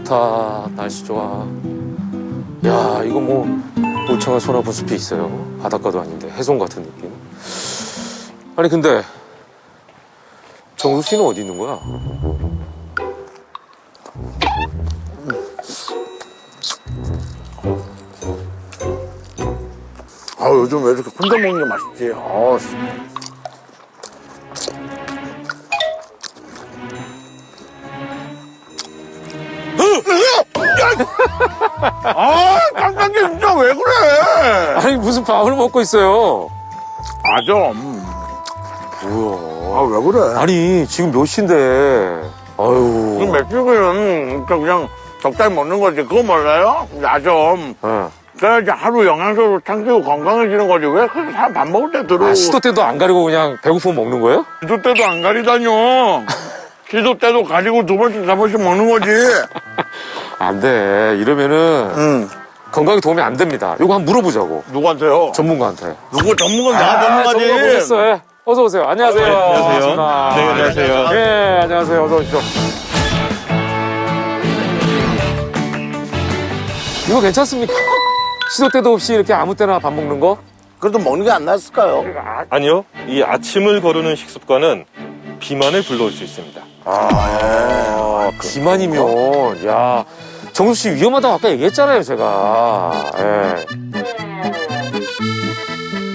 좋다. 날씨 좋아. 야, 이거 뭐 울창한 소나무 숲이 있어요. 바닷가도 아닌데 해송 같은 느낌. 아니 근데 정수 씨는 어디 있는 거야? 아, 요즘 왜 이렇게 혼자 먹는 게 맛있지? 아, 깜짝이야, 진짜 왜 그래? 아니 무슨 밥을 먹고 있어요? 맞아. 뭐야? 아, 왜 그래? 아니 지금 몇 시인데? 아유. 이 맥주는 그냥 적당히 먹는 거지. 그거 몰라요? 나 좀. 어. 그래야지 하루 영양소로 챙기고 건강해지는 거지. 왜 그렇게 사람 밥 먹을 때 들어오고. 아, 시도 때도 안 가리고 그냥 배고프면 먹는 거예요? 시도 때도 안 가리다뇨. 시도 때도 가리고 두 번씩, 세 번씩 먹는 거지. 안 돼. 이러면은 응. 건강에 도움이 안 됩니다. 요거 한번 물어보자고. 누구한테요? 전문가한테. 누구 전문가 나 전문가지. 전문가 모셨어요. 예. 어서 오세요. 안녕하세요. 안녕하세요. 반갑습니다. 네, 안녕하세요. 네, 안녕하세요. 어서 오십시오. 이거 괜찮습니까? 시도 때도 없이 이렇게 아무 때나 밥 먹는 거? 그래도 먹는 게 안 낫을까요? 아니요. 이 아침을 거르는 식습관은 비만을 불러올 수 있습니다. 비만이면, 야, 정수 씨 위험하다고 아까 얘기했잖아요, 제가. 예.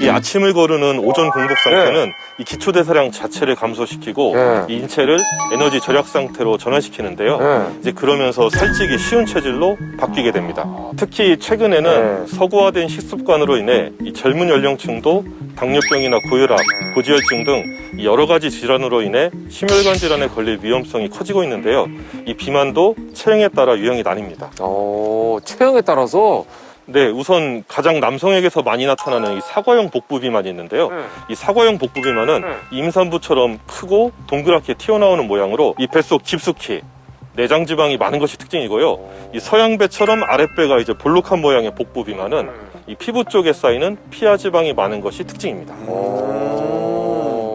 이 아침을 거르는 오전 공복 상태는 이 기초대사량 자체를 감소시키고 네. 이 인체를 에너지 절약 상태로 전환시키는데요. 네. 이제 그러면서 살찌기 쉬운 체질로 바뀌게 됩니다. 특히 최근에는 네. 서구화된 식습관으로 인해 이 젊은 연령층도 당뇨병이나 고혈압, 고지혈증 등 이 여러 가지 질환으로 인해 심혈관 질환에 걸릴 위험성이 커지고 있는데요. 이 비만도 체형에 따라 유형이 나뉩니다. 체형에 따라서 네, 우선 가장 남성에게서 많이 나타나는 이 사과형 복부 비만이 있는데요. 이 사과형 복부 비만은 임산부처럼 크고 동그랗게 튀어나오는 모양으로 이 뱃속 깊숙이 내장 지방이 많은 것이 특징이고요. 이 서양배처럼 아랫배가 이제 볼록한 모양의 복부 비만은 이 피부 쪽에 쌓이는 피하 지방이 많은 것이 특징입니다.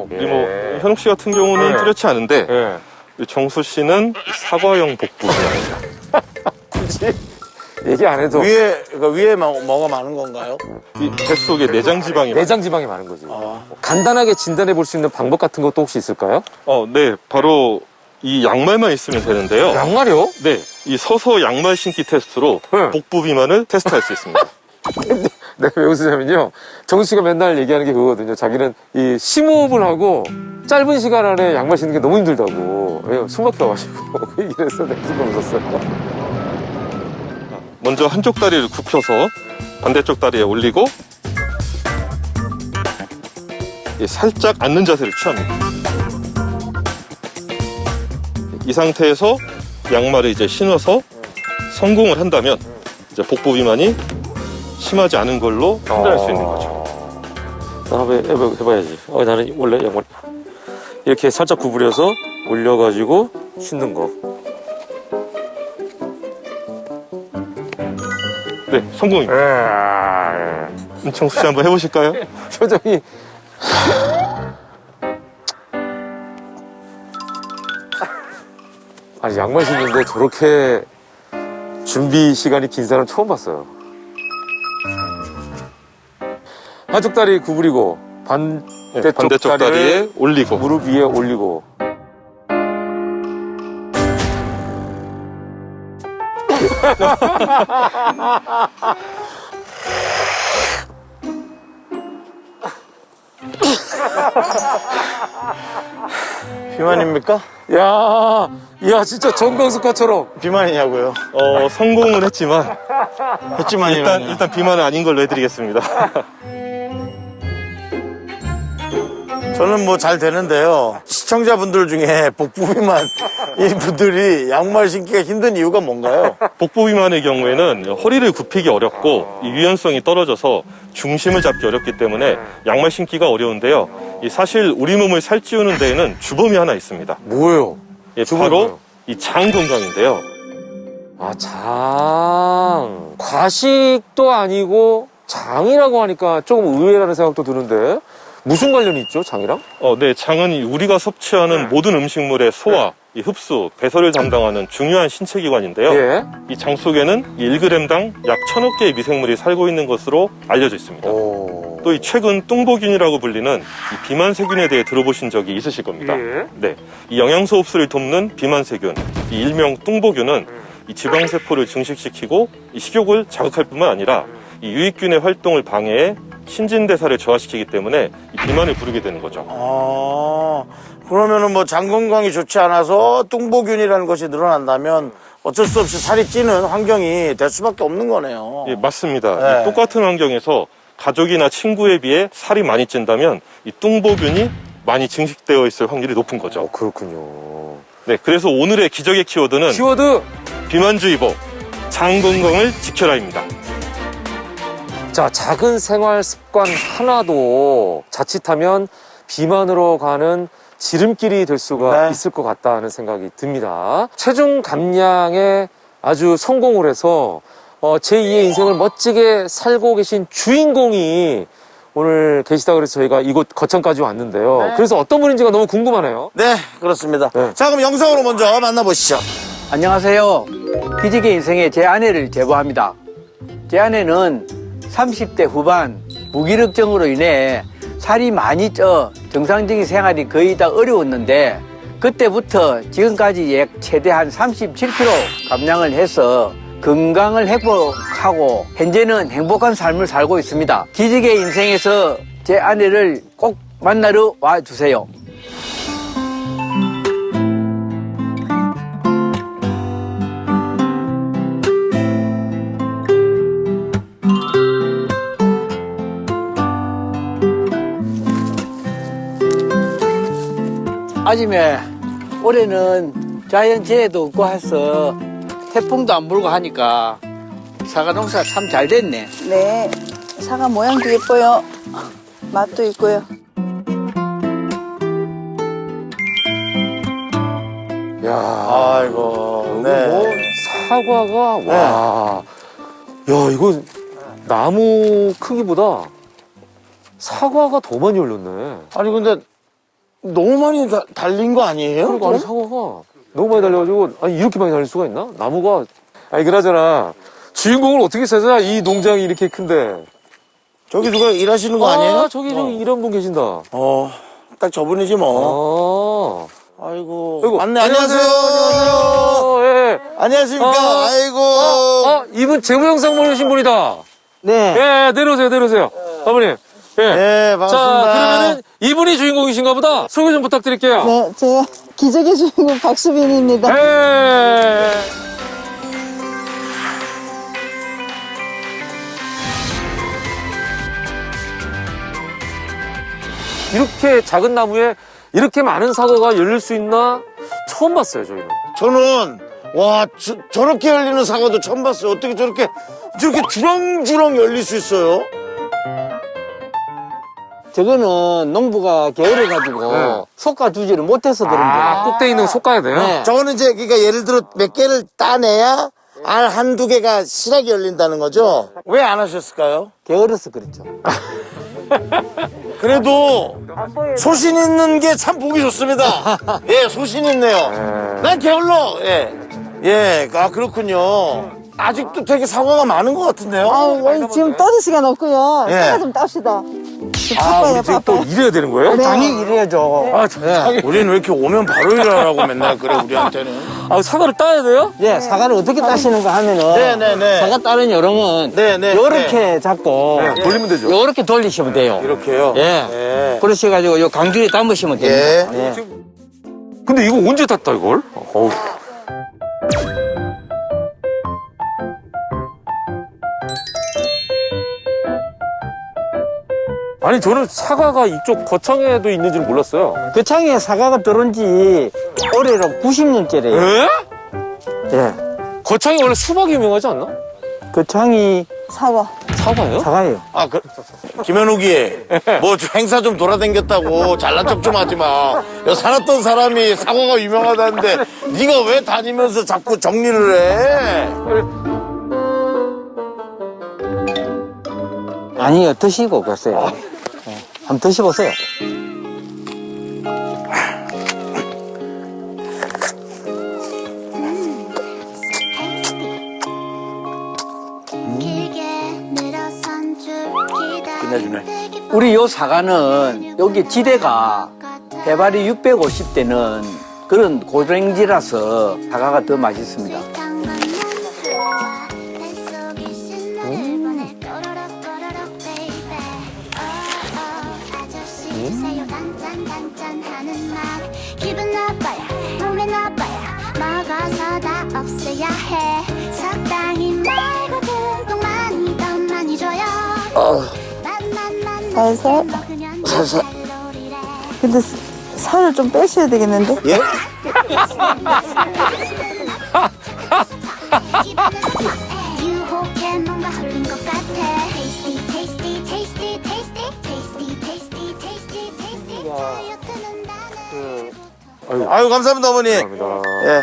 그리고 뭐 현욱 씨 같은 경우는 네. 뚜렷이 않은데 예. 이 정수 씨는 사과형 복부 비만입니다. 굳이 얘기 안 해도 위에 뭐가 많은 건가요? 이 뱃속에 내장 지방이 내장 지방이 많은 거지. 간단하게 진단해 볼 수 있는 방법 같은 것도 혹시 있을까요? 네, 바로 이 양말만 있으면 되는데요. 양말이요? 네, 이 서서 양말 신기 테스트로 네. 복부 비만을 테스트할 수 있습니다. 내가 왜 웃으냐면요. 정수 씨가 맨날 얘기하는 게 그거거든요. 자기는 이 심호흡을 하고 짧은 시간 안에 양말 신는 게 너무 힘들다고. 왜? 숨 막혀가지고. 그 얘기를 해서 내가 순간 웃었어요. 먼저 한쪽 다리를 굽혀서 반대쪽 다리에 올리고 살짝 앉는 자세를 취합니다. 이 상태에서 양말을 이제 신어서 성공을 한다면 이제 복부 비만이 심하지 않은 걸로 판단할 수 있는 거죠. 나 한번 해봐야지. 나는 원래 양말 이렇게 살짝 구부려서 올려가지고 신는 거. 네, 성공입니다. 정수 씨 한번 해보실까요? 표정이. 아니, 양말 신는데 저렇게 준비 시간이 긴 사람 처음 봤어요. 한쪽 다리 구부리고 네, 반대쪽 다리에 올리고 무릎 위에 올리고. 비만입니까? 야, 진짜 정광석화처럼. 비만이냐고요? 성공을 했지만 했지만이면 일단 비만은 아닌 걸로 해드리겠습니다. 저는 뭐 잘 되는데요. 시청자분들 중에 복부 비만 이 분들이 양말 신기가 힘든 이유가 뭔가요? 복부 비만의 경우에는 허리를 굽히기 어렵고 이 유연성이 떨어져서 중심을 잡기 어렵기 때문에 양말 신기가 어려운데요. 사실 우리 몸을 살찌우는 데에는 주범이 하나 있습니다. 뭐예요? 바로 이 장 건강인데요. 장. 과식도 아니고 장이라고 하니까 조금 의외라는 생각도 드는데 무슨 관련이 있죠, 장이랑? 네, 장은 우리가 섭취하는 모든 음식물의 소화, 이 흡수, 배설을 담당하는 중요한 신체기관인데요. 예. 이 장 속에는 1g당 약 1000억 개의 미생물이 살고 있는 것으로 알려져 있습니다. 오. 또 이 최근 뚱보균이라고 불리는 이 비만세균에 대해 들어보신 적이 있으실 겁니다. 예. 네, 이 영양소 흡수를 돕는 비만세균, 이 일명 뚱보균은 이 지방세포를 증식시키고 이 식욕을 자극할 뿐만 아니라 이 유익균의 활동을 방해해 신진대사를 저하시키기 때문에 이 비만을 부르게 되는 거죠. 아, 그러면은 뭐 장 건강이 좋지 않아서 뚱보균이라는 것이 늘어난다면 어쩔 수 없이 살이 찌는 환경이 될 수밖에 없는 거네요. 예, 맞습니다. 네. 이 똑같은 환경에서 가족이나 친구에 비해 살이 많이 찐다면 이 뚱보균이 많이 증식되어 있을 확률이 높은 거죠. 그렇군요. 네, 그래서 오늘의 기적의 키워드는 키워드. 비만주의보, 장 건강을 지켜라입니다. 자, 작은 생활 습관 하나도 자칫하면 비만으로 가는 지름길이 될 수가 네. 있을 것 같다는 생각이 듭니다. 체중 감량에 아주 성공을 해서 제2의 인생을 멋지게 살고 계신 주인공이 오늘 계시다 그래서 저희가 이곳 거창까지 왔는데요. 그래서 어떤 분인지가 너무 궁금하네요. 네, 그렇습니다. 네. 자, 그럼 영상으로 먼저 만나보시죠. 안녕하세요. 기지개 인생의 제 아내를 제보합니다. 제 아내는 30대 후반 무기력증으로 인해 살이 많이 쪄 정상적인 생활이 거의 다 어려웠는데 그때부터 지금까지 최대한 37kg 감량을 해서 건강을 회복하고 현재는 행복한 삶을 살고 있습니다. 기지개 인생에서 제 아내를 꼭 만나러 와주세요. 아침에 올해는 자연재해도 없고 해서 태풍도 안 불고 하니까 사과 농사 참 잘 됐네. 네, 사과 모양도 예뻐요. 맛도 있고요. 야, 아이고, 이거 네. 뭐 사과가 와. 야, 이거 나무 크기보다 사과가 더 많이 열렸네. 아니, 근데 너무 많이 달린 거 아니에요? 그러니까 아니 사과가 너무 많이 달려가지고 아니 이렇게 많이 달릴 수가 있나? 나무가 아니 그나저나 주인공을 어떻게 찾아? 이 농장이 이렇게 큰데. 저기 누가 일하시는 거 아니에요? 저기 이런 분 계신다. 딱 저분이지 뭐. 아이고. 아이고, 안녕하세요. 안녕하세요. 예. 안녕하십니까. 아이고. 이분 제보 영상 보내신 분이다. 네. 예, 내려오세요. 어머님. 예. 네, 반갑습니다. 자, 그러면은 이분이 주인공이신가 보다. 소개 좀 부탁드릴게요. 네, 제가 기적의 주인공 박수빈입니다. 예. 이렇게 작은 나무에 이렇게 많은 사과가 열릴 수 있나 처음 봤어요, 저희는. 저는, 와, 저렇게 열리는 사과도 처음 봤어요. 어떻게 저렇게 주렁주렁 열릴 수 있어요? 저거는 농부가 게으러가지고 네. 솎아주지를 못해서 그런 거예요. 꼭대기 있는 거 솎아야 돼요? 네. 저거는 이제, 그러니까 예를 들어 몇 개를 따내야 알 한두 개가 실하게 열린다는 거죠? 왜 안 하셨을까요? 게으러서 그렇죠. 그래도 소신 있는 게 참 보기 좋습니다. 예, 소신 있네요. 난 게을러. 예. 예, 아, 그렇군요. 아직도 되게 사과가 많은 것 같은데요? 여기 지금 떠들 시간 없고요. 예. 사과 좀 땁시다. 우리 지금 또 일해야 되는 거예요? 당연히 이래야죠. 우리는 왜 이렇게 오면 바로 일하라고 맨날 그래, 우리한테는. 사과를 따야 돼요? 예, 사과를 어떻게 따시는가 하면은 네네네. 사과 따는 요령은 네네. 요렇게 잡고 돌리면 되죠. 요렇게 돌리시면 돼요. 이렇게요? 예. 예. 그러셔가지고 요 강줄에 담으시면 됩니다. 예. 근데 이거 언제 땄다, 이걸? 어우. 아니, 저는 사과가 이쪽 거창에도 있는지는 몰랐어요. 그 창에 사과가 들어온 지 올해로 90년째래요. 에? 예. 거창이 원래 수박이 유명하지 않나? 그 창이 사과. 사과예요? 사과예요. 아, 김현욱이, 뭐, 행사 좀 돌아다녔다고 잘난 척 좀 하지 마. 여기 살았던 사람이 사과가 유명하다는데, 네가 왜 다니면서 자꾸 정리를 해? 아니요, 드시고 가세요. 예. 한번 드셔보세요. 해주네. 우리 요 사과는 여기 지대가 해발이 650대는 그런 고랭지라서 사과가 더 맛있습니다. 기분 나빠야 몸에 나빠야 먹어서 다 없애야 해 적당히 말거든 똥 많이 더 많이 줘요 살살. 살살. 근데 살을 좀 빼셔야 되겠는데? 예? 유혹해 뭔가 흘린 것 같아 Tasty tasty tasty tasty tasty tasty tasty tasty 다이어트는 나는 아유, 감사합니다, 어머니. 감사합니다. 예.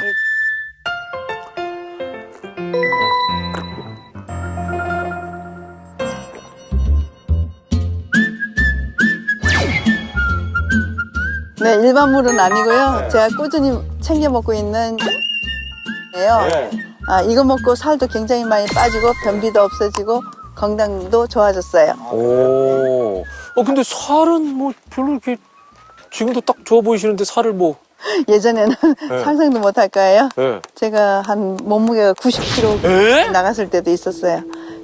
네, 일반 물은 아니고요. 제가 꾸준히 챙겨 먹고 있는 예요. 아, 이거 먹고 살도 굉장히 많이 빠지고 변비도 없어지고 건강도 좋아졌어요. 오. 근데 살은 뭐 별로 이렇게 지금도 딱 좋아 보이시는데 살을 뭐. 예전에는 상상도 못할 거예요. 예. 제가 한 몸무게가 90kg 나갔을 때도 있었어요.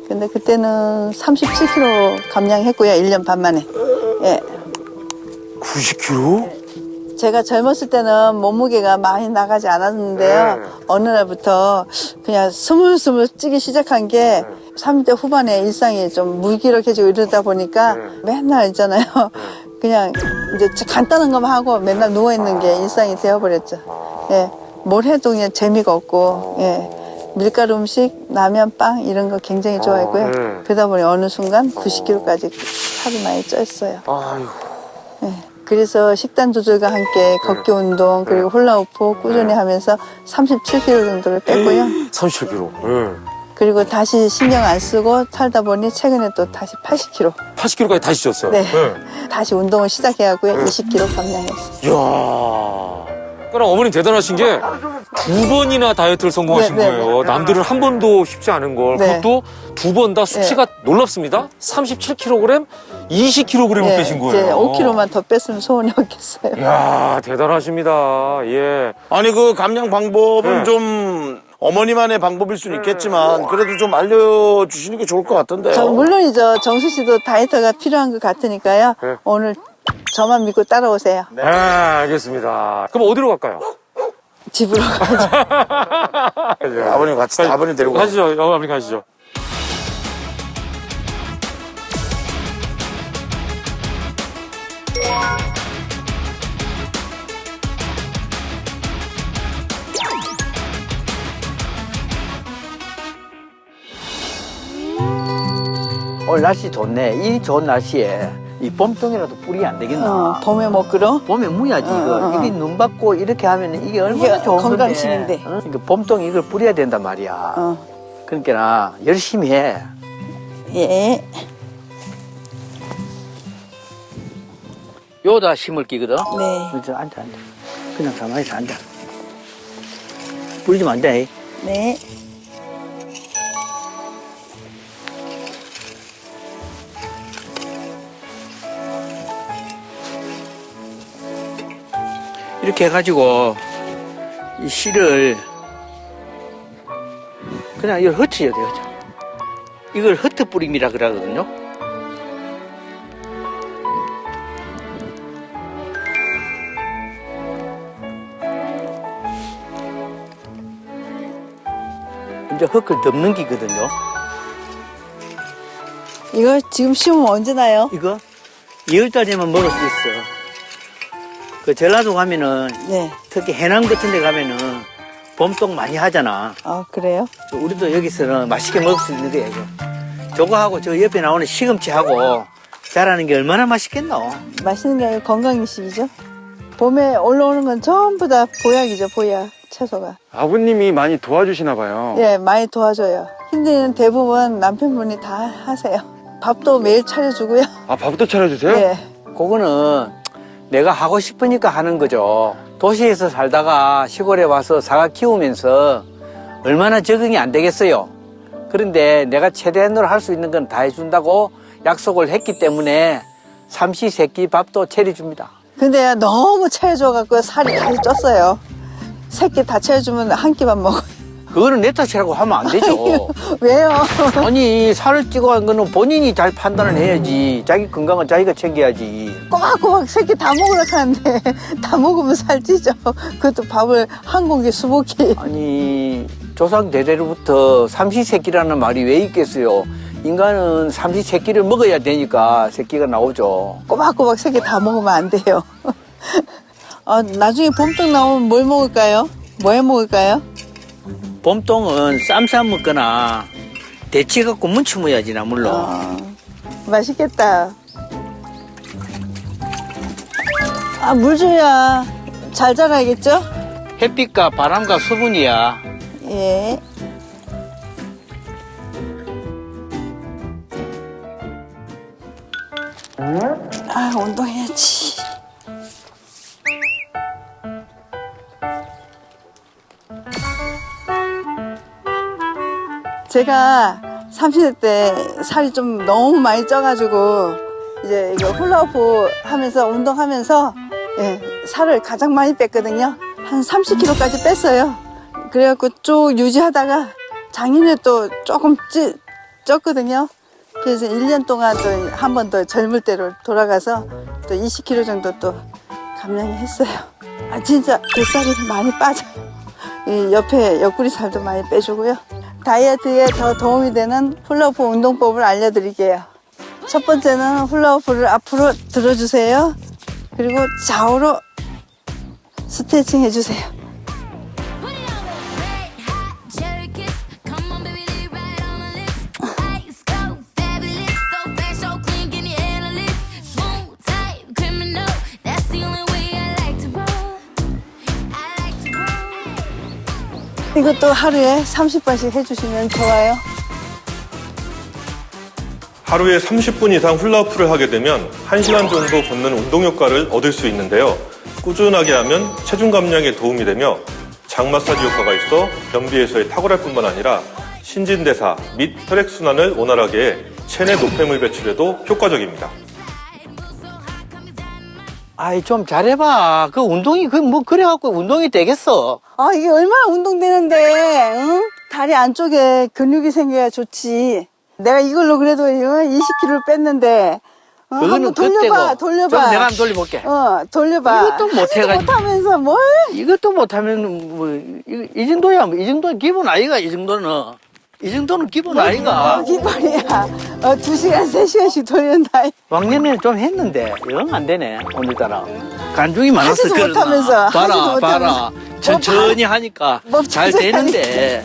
근데 그때는 37kg 감량했고요. 1년 반 만에. 예. 90kg? 제가 젊었을 때는 몸무게가 많이 나가지 않았는데요. 어느 날부터 그냥 스물스물 찌기 시작한 게 30대 후반에 일상이 좀 무기력해지고 이러다 보니까 맨날 있잖아요. 그냥 이제 간단한 것만 하고 맨날 누워있는 게 일상이 되어버렸죠. 예. 뭘 해도 그냥 재미가 없고, 예. 밀가루 음식, 라면, 빵 이런 거 굉장히 좋아했고요. 그러다 보니 어느 순간 90kg까지 살이 많이 쪘어요. 아유. 예. 그래서 식단 조절과 함께 걷기 운동 그리고 훌라후프 꾸준히 하면서 37kg 정도를 뺐고요. 37kg. 예. 그리고 다시 신경 안 쓰고 살다 보니 최근에 또 다시 80kg. 80kg까지 다시 쪘어요. 네. 예. 다시 운동을 시작해갖고요. 20kg 감량했어요. 이야. 그럼 어머님 대단하신 게 2번이나 다이어트를 성공하신 네, 네, 거예요. 남들은 한 번도 쉽지 않은 걸. 네. 그것도 2번 다 수치가 놀랍습니다. 37kg, 20kg을 네, 빼신 이제 거예요. 5kg만 더 뺐으면 소원이 없겠어요. 이야, 대단하십니다. 예. 아니, 그 감량 방법은 네. 좀 어머니만의 방법일 수는 있겠지만 그래도 좀 알려주시는 게 좋을 것 같던데요. 물론이죠. 정수 씨도 다이어트가 필요한 것 같으니까요. 네. 오늘 저만 믿고 따라오세요. 네, 알겠습니다. 그럼 어디로 갈까요? 집으로 가죠. 아버님 같이, 아버님 데리고 가시죠. 어머니 가시죠. 오늘 날씨 좋네. 이 좋은 날씨에 이 봄동이라도 뿌리 안 되겠나? 봄에 먹으러. 봄에 무야지 이거. 이게 눈 받고 이렇게 하면 이게 얼마나 이게 좋은 건강식인데. 건데. 어? 그러니까 봄동 이걸 뿌려야 된단 말이야. 그러니까 나 열심히 해. 예. 요다 심을 끼거든. 네. 그래서 앉아. 그냥 가만히 있어 앉아. 뿌리면 안 돼. 네. 이렇게 해가지고 이 씨를 그냥 이걸 흩어야 돼요. 이걸 흩어 뿌림이라 그러거든요. 이제 흙을 덮는 기거든요. 이거 지금 심으면 언제 나요? 이거 2월달 되면 먹을 수 있어. 그 전라도 가면은 네. 특히 해남 같은 데 가면은 봄동 많이 하잖아. 아, 그래요? 우리도 여기서는 맛있게 먹을 수 있는 거야, 이거. 저거하고 저 옆에 나오는 시금치하고 자라는 게 얼마나 맛있겠노? 맛있는 게 아니고 건강식이죠. 봄에 올라오는 건 전부 다 보약이죠, 보약. 채소가. 아버님이 많이 도와주시나 봐요. 예, 많이 도와줘요. 힘드는 대부분 남편분이 다 하세요. 밥도 매일 차려주고요. 아, 밥도 차려주세요? 예. 그거는 내가 하고 싶으니까 하는 거죠. 도시에서 살다가 시골에 와서 사과 키우면서 얼마나 적응이 안 되겠어요. 그런데 내가 최대한으로 할 수 있는 건 다 해준다고 약속을 했기 때문에 삼시세끼 밥도 차려줍니다. 근데 너무 채워줘갖고 살이 다시 쪘어요. 새끼 다 채워주면 한 끼만 먹어요. 그거는 내 탓이라고 하면 안 되죠. 왜요? 아니 살을 찌고 한 거는 본인이 잘 판단을 해야지. 자기 건강은 자기가 챙겨야지. 꼬박꼬박 새끼 다 먹으라 하는데 다 먹으면 살찌죠. 그것도 밥을 한 공기 20끼. 아니 조상 대대로부터 삼시세끼라는 말이 왜 있겠어요. 인간은 삼시세끼를 먹어야 되니까 새끼가 나오죠. 꼬박꼬박 새끼 다 먹으면 안 돼요. 나중에 봄동 나오면 뭘 먹을까요? 뭐 해 먹을까요? 봄동은 쌈 싸 먹거나 데치 갖고 무쳐 먹어야지 나물로. 맛있겠다. 물 줘야 잘 자라겠죠? 햇빛과 바람과 수분이야. 예. 운동해야지. 제가 30대 때 살이 좀 너무 많이 쪄가지고 이제 이거 훌라후프 하면서 운동하면서 살을 가장 많이 뺐거든요. 한 30kg까지 뺐어요. 그래갖고 쭉 유지하다가 작년에 또 조금 쪘거든요. 그래서 1년 동안 또 한 번 더 젊을 때로 돌아가서 또 20kg 정도 또 감량했어요. 진짜 뱃살이 많이 빠져요. 이 옆에 옆구리 살도 많이 빼주고요. 다이어트에 더 도움이 되는 훌라후프 운동법을 알려드릴게요. 첫 번째는 훌라후프를 앞으로 들어주세요. 그리고 좌우로 스트레칭 해주세요. 이것도 하루에 30번씩 해주시면 좋아요. 하루에 30분 이상 훌라후프를 하게 되면 1시간 정도 걷는 운동 효과를 얻을 수 있는데요. 꾸준하게 하면 체중 감량에 도움이 되며 장 마사지 효과가 있어 변비 해소에 탁월할 뿐만 아니라 신진대사 및 혈액순환을 원활하게 해 체내 노폐물 배출에도 효과적입니다. 아이 좀 잘해봐. 그 운동이 뭐 그래갖고 운동이 되겠어. 이게 얼마나 운동되는데, 응? 다리 안쪽에 근육이 생겨야 좋지. 내가 이걸로 그래도 20kg 뺐는데, 한번 돌려봐. 좀 내가 한번 돌려볼게. 돌려봐. 이것도 못해가지고. 못하면서 뭘? 이것도 못하면 뭐 이 정도야. 이 정도는 기본 아이가. 이 정도는 기본 아이가. 기본이야. 2시간, 3시간씩 돌린다. 왕년에는 좀 했는데 영 안 되네 오늘따라. 간중이 많아서 하지도 그러나. 못하면서, 하지도 봐라. 못하면서. 천천히 하니까 잘 되는데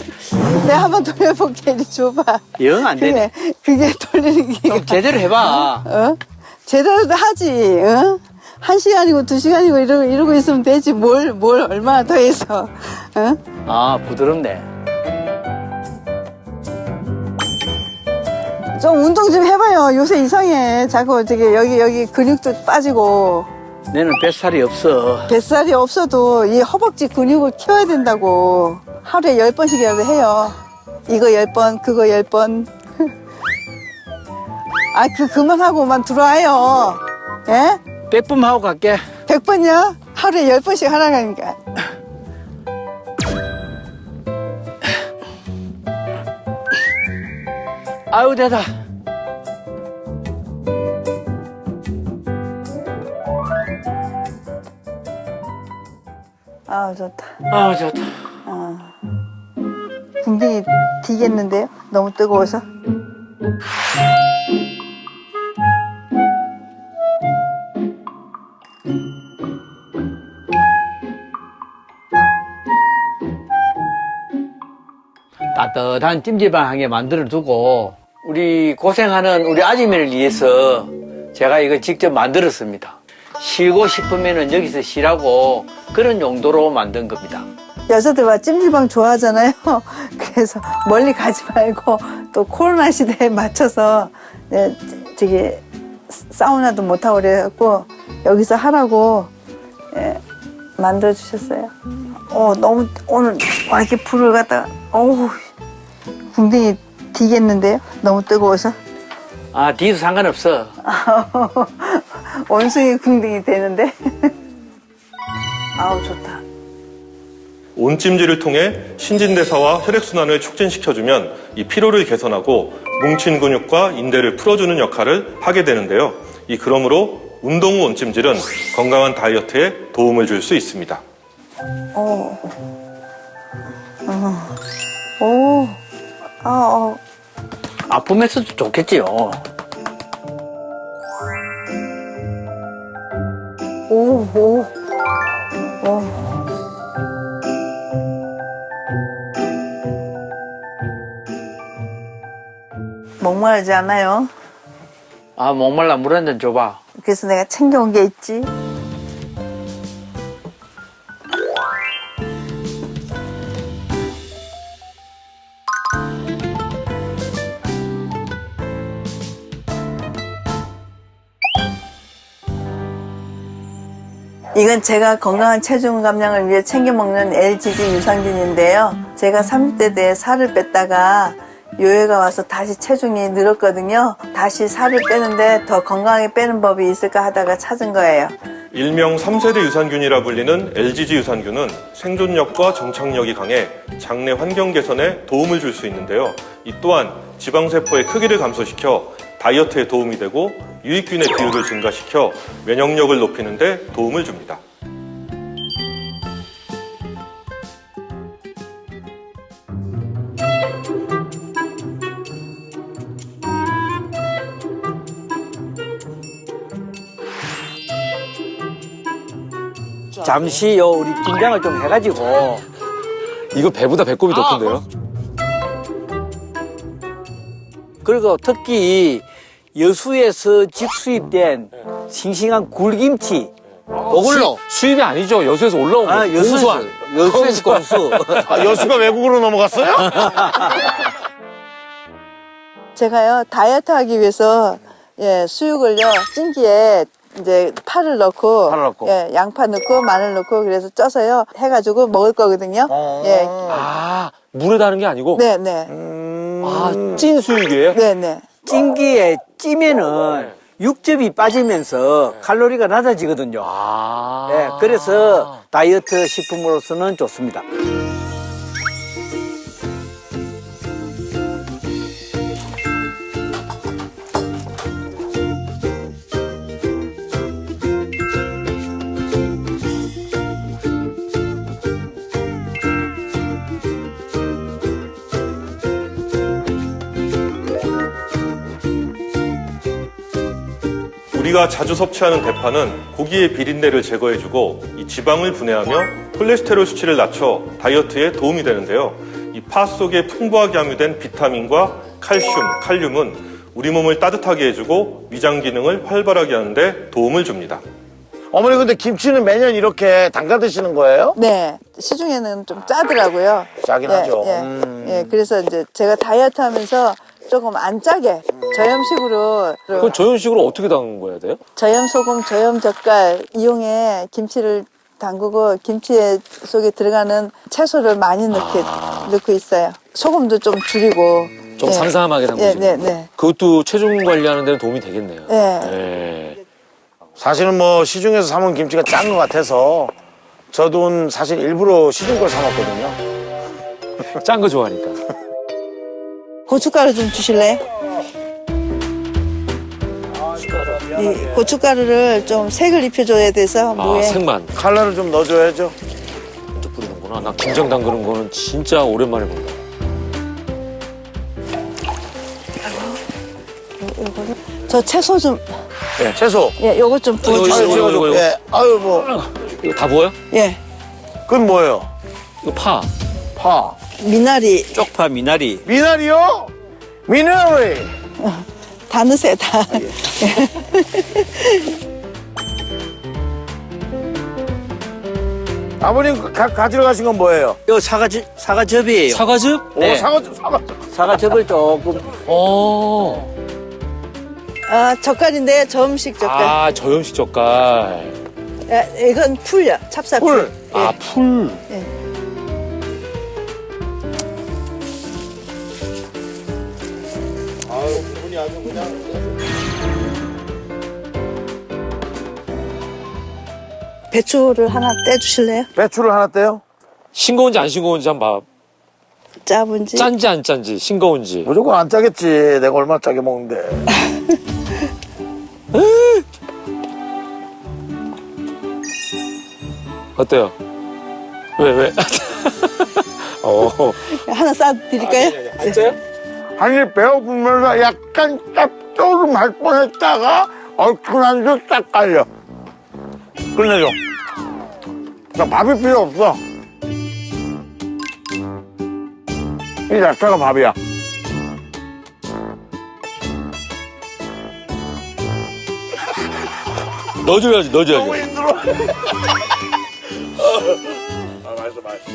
내가 한번 돌려볼게. 이리 줘봐. 영 안 되네. 그게 돌리는 게. 좀 제대로 해봐. 제대로도 하지. 1시간이고 2시간이고 이러고 있으면 되지. 뭘 얼마나 더 해서. 아 부드럽네. 좀 운동 좀 해봐요. 요새 이상해. 자꾸 여기 근육도 빠지고. 내는 뱃살이 없어. 뱃살이 없어도 이 허벅지 근육을 키워야 된다고. 하루에 10번씩이라도 해요. 이거 10번, 그거 10번. 그만하고만 들어와요. 예? 100번 하고 갈게. 100번이요? 하루에 10번씩 하라니까. 아유 되다. 좋다. 좋다. 궁둥이 뒤겠는데요? 너무 뜨거워서. 따뜻한 찜질방하게 만들어 두고 우리 고생하는 우리 아줌마를 위해서 제가 이거 직접 만들었습니다. 쉬고 싶으면 여기서 쉬라고 그런 용도로 만든 겁니다. 여자들 와 찜질방 좋아하잖아요. 그래서 멀리 가지 말고 또 코로나 시대에 맞춰서 사우나도 못하고 그래갖고 여기서 하라고 만들어 주셨어요. 너무 오늘 와 이렇게 불을 갖다가 궁둥이 뒤겠는데요? 너무 뜨거워서. 아, 뒤도 상관없어. 원숭이 궁둥이 되는데. 아우, 좋다. 온찜질을 통해 신진대사와 혈액순환을 촉진시켜주면 이 피로를 개선하고 뭉친 근육과 인대를 풀어주는 역할을 하게 되는데요. 그러므로 운동 후 온찜질은 건강한 다이어트에 도움을 줄 수 있습니다. 오. 아프면서도 좋겠지요. 오. 목마르지 않아요? 아, 목말라 물 한 잔 줘봐. 그래서 내가 챙겨온 게 있지. 이건 제가 건강한 체중 감량을 위해 챙겨 먹는 LGG 유산균인데요. 제가 30대 때 살을 뺐다가 요요가 와서 다시 체중이 늘었거든요. 다시 살을 빼는데 더 건강하게 빼는 법이 있을까 하다가 찾은 거예요. 일명 3세대 유산균이라 불리는 LGG 유산균은 생존력과 정착력이 강해 장내 환경 개선에 도움을 줄 수 있는데요. 또한 지방세포의 크기를 감소시켜 다이어트에 도움이 되고 유익균의 비율을 증가시켜 면역력을 높이는 데 도움을 줍니다. 잠시요, 우리 김장을 좀 해가지고. 이거 배보다 배꼽이 더 큰데요? 그리고 특히 여수에서 직수입된 싱싱한 굴김치. 이걸로. 수입이 아니죠. 여수에서 올라온 거. 여수에서 공수. 아, 여수가 외국으로 넘어갔어요? 제가요 다이어트 하기 위해서 수육을요 찜기에 이제 파를 넣고, 양파 넣고 마늘 넣고 그래서 쪄서요 해가지고 먹을 거거든요. 예. 아, 물에 다는 게 아니고? 네네. 아, 찐 수육이에요? 네네. 찜기에 찌면은 육즙이 빠지면서 칼로리가 낮아지거든요. 아. 네, 그래서 다이어트 식품으로서는 좋습니다. 우리가 자주 섭취하는 대파는 고기의 비린내를 제거해주고 지방을 분해하며 콜레스테롤 수치를 낮춰 다이어트에 도움이 되는데요. 파 속에 풍부하게 함유된 비타민과 칼슘, 칼륨은 우리 몸을 따뜻하게 해주고 위장 기능을 활발하게 하는데 도움을 줍니다. 어머니 근데 김치는 매년 이렇게 담가 드시는 거예요? 네. 시중에는 좀 짜더라고요. 짜긴 예, 하죠. 예, 그래서 이제 제가 다이어트 하면서 조금 안 짜게 저염식으로 그건 저염식으로 어떻게 담근 거야 돼요? 저염소금, 저염젓갈 이용해 김치를 담그고 김치 속에 들어가는 채소를 많이 넣고 있어요. 소금도 좀 줄이고. 좀 삼삼하게 담그시고. 네. 그것도 체중 관리하는 데는 도움이 되겠네요. 네. 사실은 뭐 시중에서 사 먹은 김치가 짠 것 같아서 저도 사실 일부러 시중 걸 사 먹거든요. 짠 거 좋아하니까. 고춧가루 좀 주실래요? 이 고춧가루를 좀 색을 입혀줘야 돼서 아, 무에. 색만. 칼라를 좀 넣어줘야죠. 먼저 뿌리는구나. 나 김장 담그는 거는 진짜 오랜만에 본다. 저 채소 좀, 네, 채소. 예, 요거 좀 부어주세요. 이거. 예, 아유 뭐 이거 다 부어요? 예, 그건 뭐예요? 이거 파. 파. 미나리 쪽파 미나리. 미나리요? 미나리. 다 넣으세요, 다. 아버님 가지러 가신 건 뭐예요? 요 사과즙이에요. 사과즙? 네. 사과즙. 사과즙을 조금. 아, 젓갈인데 저음식 젓갈. 아, 저염식 젓갈. 예, 이건 풀요, 찹쌀풀. 풀. 아, 풀. 배추를 하나 떼주실래요? 배추를 하나 떼요? 싱거운지 안 싱거운지 한번 봐. 짜분지? 짠지 안 짠지, 싱거운지. 무조건 안 짜겠지. 내가 얼마나 짜게 먹는데. 어때요? 왜? 하나 싸드릴까요? 안 짜요? 한입 배워보면서 약간 짭조름할 뻔했다가 얼큰한 줄 딱 깔려. 끝내줘. 나 밥이 필요 없어. 이 자체가 밥이야. 넣어줘야지. 너무 힘들어. 맛있어.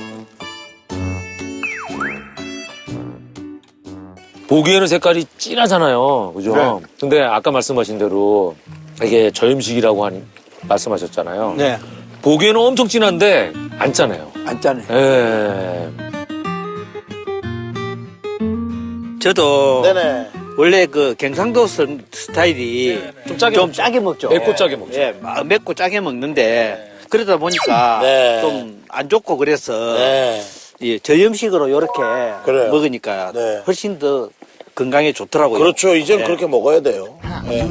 보기에는 색깔이 진하잖아요. 그죠? 네. 근데 아까 말씀하신 대로 이게 저염식이라고 말씀하셨잖아요. 네. 보기에는 엄청 진한데 안 짜네요. 안 짜네. 예. 저도 네네. 원래 그 경상도 스타일이 좀 짜게 좀 먹죠. 짜게 먹죠. 맵고 짜게 먹죠. 예, 맵고 짜게 먹는데 그러다 보니까 네. 좀 안 좋고 그래서 네. 예, 저염식으로 이렇게 그래요. 먹으니까 네. 훨씬 더 건강에 좋더라고요. 그렇죠. 이젠 네. 그렇게 먹어야 돼요. 네.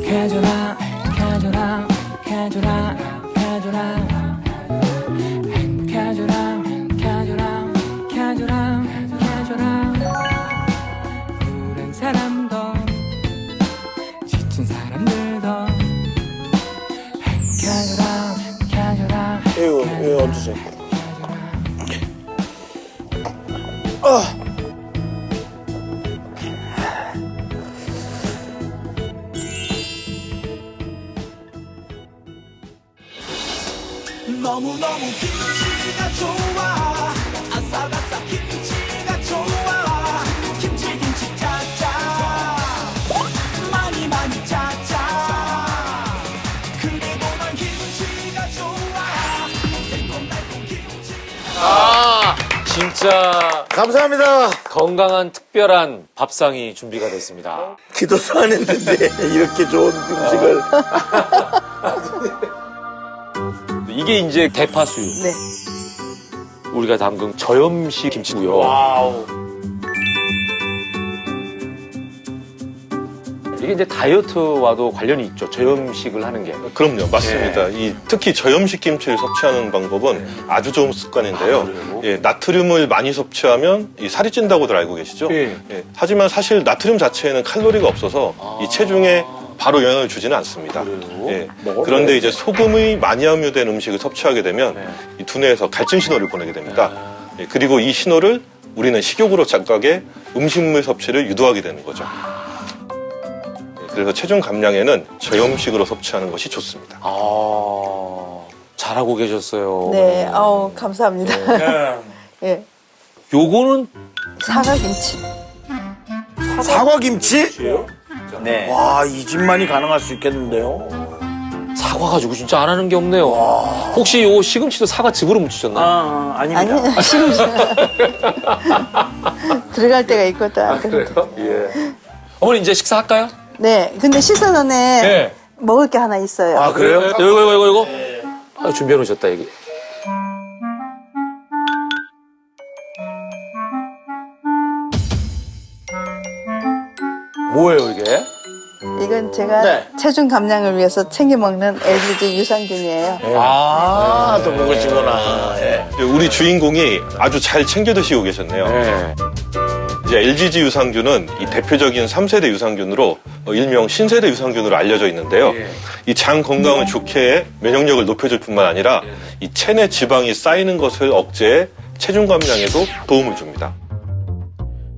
가져라 가져라 가져라 가져라 가져라 가져라 가져라 가져라 부른 사람도 지친 사람들도 가져라 가져라 이거 얹으세요. 너무너무 김치가 좋아 아삭아삭 김치가 좋아 김치 짜짜 많이 짜짜 그래도 난 김치가 좋아 새콤달콤 김치 진짜 감사합니다. 건강한 특별한 밥상이 준비가 됐습니다. 기도도 안 했는데 이렇게 좋은 음식을. 이게 이제 대파수육. 네. 우리가 담근 저염식 김치고요. 와우. 이게 이제 다이어트와도 관련이 있죠. 저염식을 하는 게. 그럼요, 맞습니다. 이 특히 저염식 김치를 섭취하는 방법은 아주 좋은 습관인데요. 그래요? 예, 나트륨을 많이 섭취하면 이 살이 찐다고들 알고 계시죠? 예. 예, 하지만 사실 나트륨 자체에는 칼로리가 없어서 이 체중에 바로 영향을 주지는 않습니다. 예, 그런데 이제 소금이 많이 함유된 음식을 섭취하게 되면 이 두뇌에서 갈증 신호를 보내게 됩니다. 예, 그리고 이 신호를 우리는 식욕으로 착각해 음식물 섭취를 유도하게 되는 거죠. 그래서 체중 감량에는 저염식으로 섭취하는 것이 좋습니다. 잘하고 계셨어요. 네, 감사합니다. 예. 요거는 사과김치. 사과김치? 네. 와, 이 집만이 가능할 수 있겠는데요? 사과 가지고 진짜 안 하는 게 없네요. 혹시 요 시금치도 사과 즙으로 무치셨나요? 아닙니다. 아니, 지금 들어갈 때가 있거든. 예. 어머니 이제 식사할까요? 네, 근데 식사 전에 네. 먹을 게 하나 있어요. 아, 그래요? 이거. 아, 준비해 놓으셨다, 여기. 뭐예요, 이게? 이건 제가 네. 체중 감량을 위해서 챙겨 먹는 LGG 유산균이에요. 아, 또 먹으시구나. 예. 우리 주인공이 아주 잘 챙겨 드시고 계셨네요. 네. 이제 LGG 유산균은 이 대표적인 3세대 유산균으로 일명 신세대 유산균으로 알려져 있는데요. 이 장 건강을 좋게 해 면역력을 높여줄 뿐만 아니라 이 체내 지방이 쌓이는 것을 억제해 체중 감량에도 도움을 줍니다.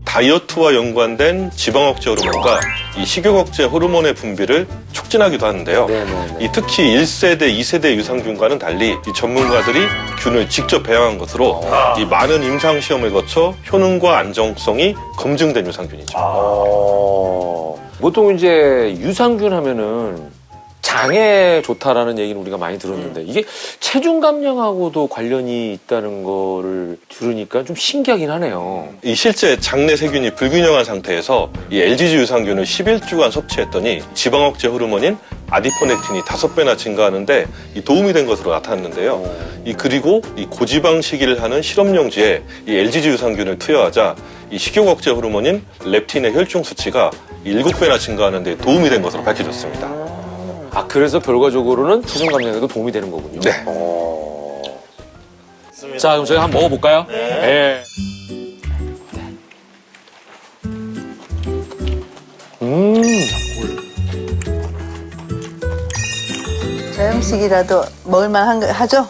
다이어트와 연관된 지방 억제 호르몬과 이 식욕 억제 호르몬의 분비를 촉진하기도 하는데요. 이 특히 1세대, 2세대 유산균과는 달리 이 전문가들이 균을 직접 배양한 것으로 이 많은 임상 시험을 거쳐 효능과 안정성이 검증된 유산균이죠. 보통 이제 유산균 하면은 장에 좋다라는 얘기는 우리가 많이 들었는데 이게 체중 감량하고도 관련이 있다는 거를 들으니까 좀 신기하긴 하네요. 이 실제 장내 세균이 불균형한 상태에서 이 LGG 유산균을 11주간 섭취했더니 지방 억제 호르몬인 아디포넥틴이 5배나 증가하는데 이 도움이 된 것으로 나타났는데요. 그리고 이 고지방 식이를 하는 실험용지에 이 LGG 유산균을 투여하자 이 식욕 억제 호르몬인 렙틴의 혈중 수치가 7배나 증가하는 데 도움이 된 것으로 밝혀졌습니다. 아, 그래서 결과적으로는 체중 감량에도 도움이 되는 거군요. 네. 자, 그럼 저희가 한번 먹어볼까요? 네. 저염식이라도 먹을만 거 하죠?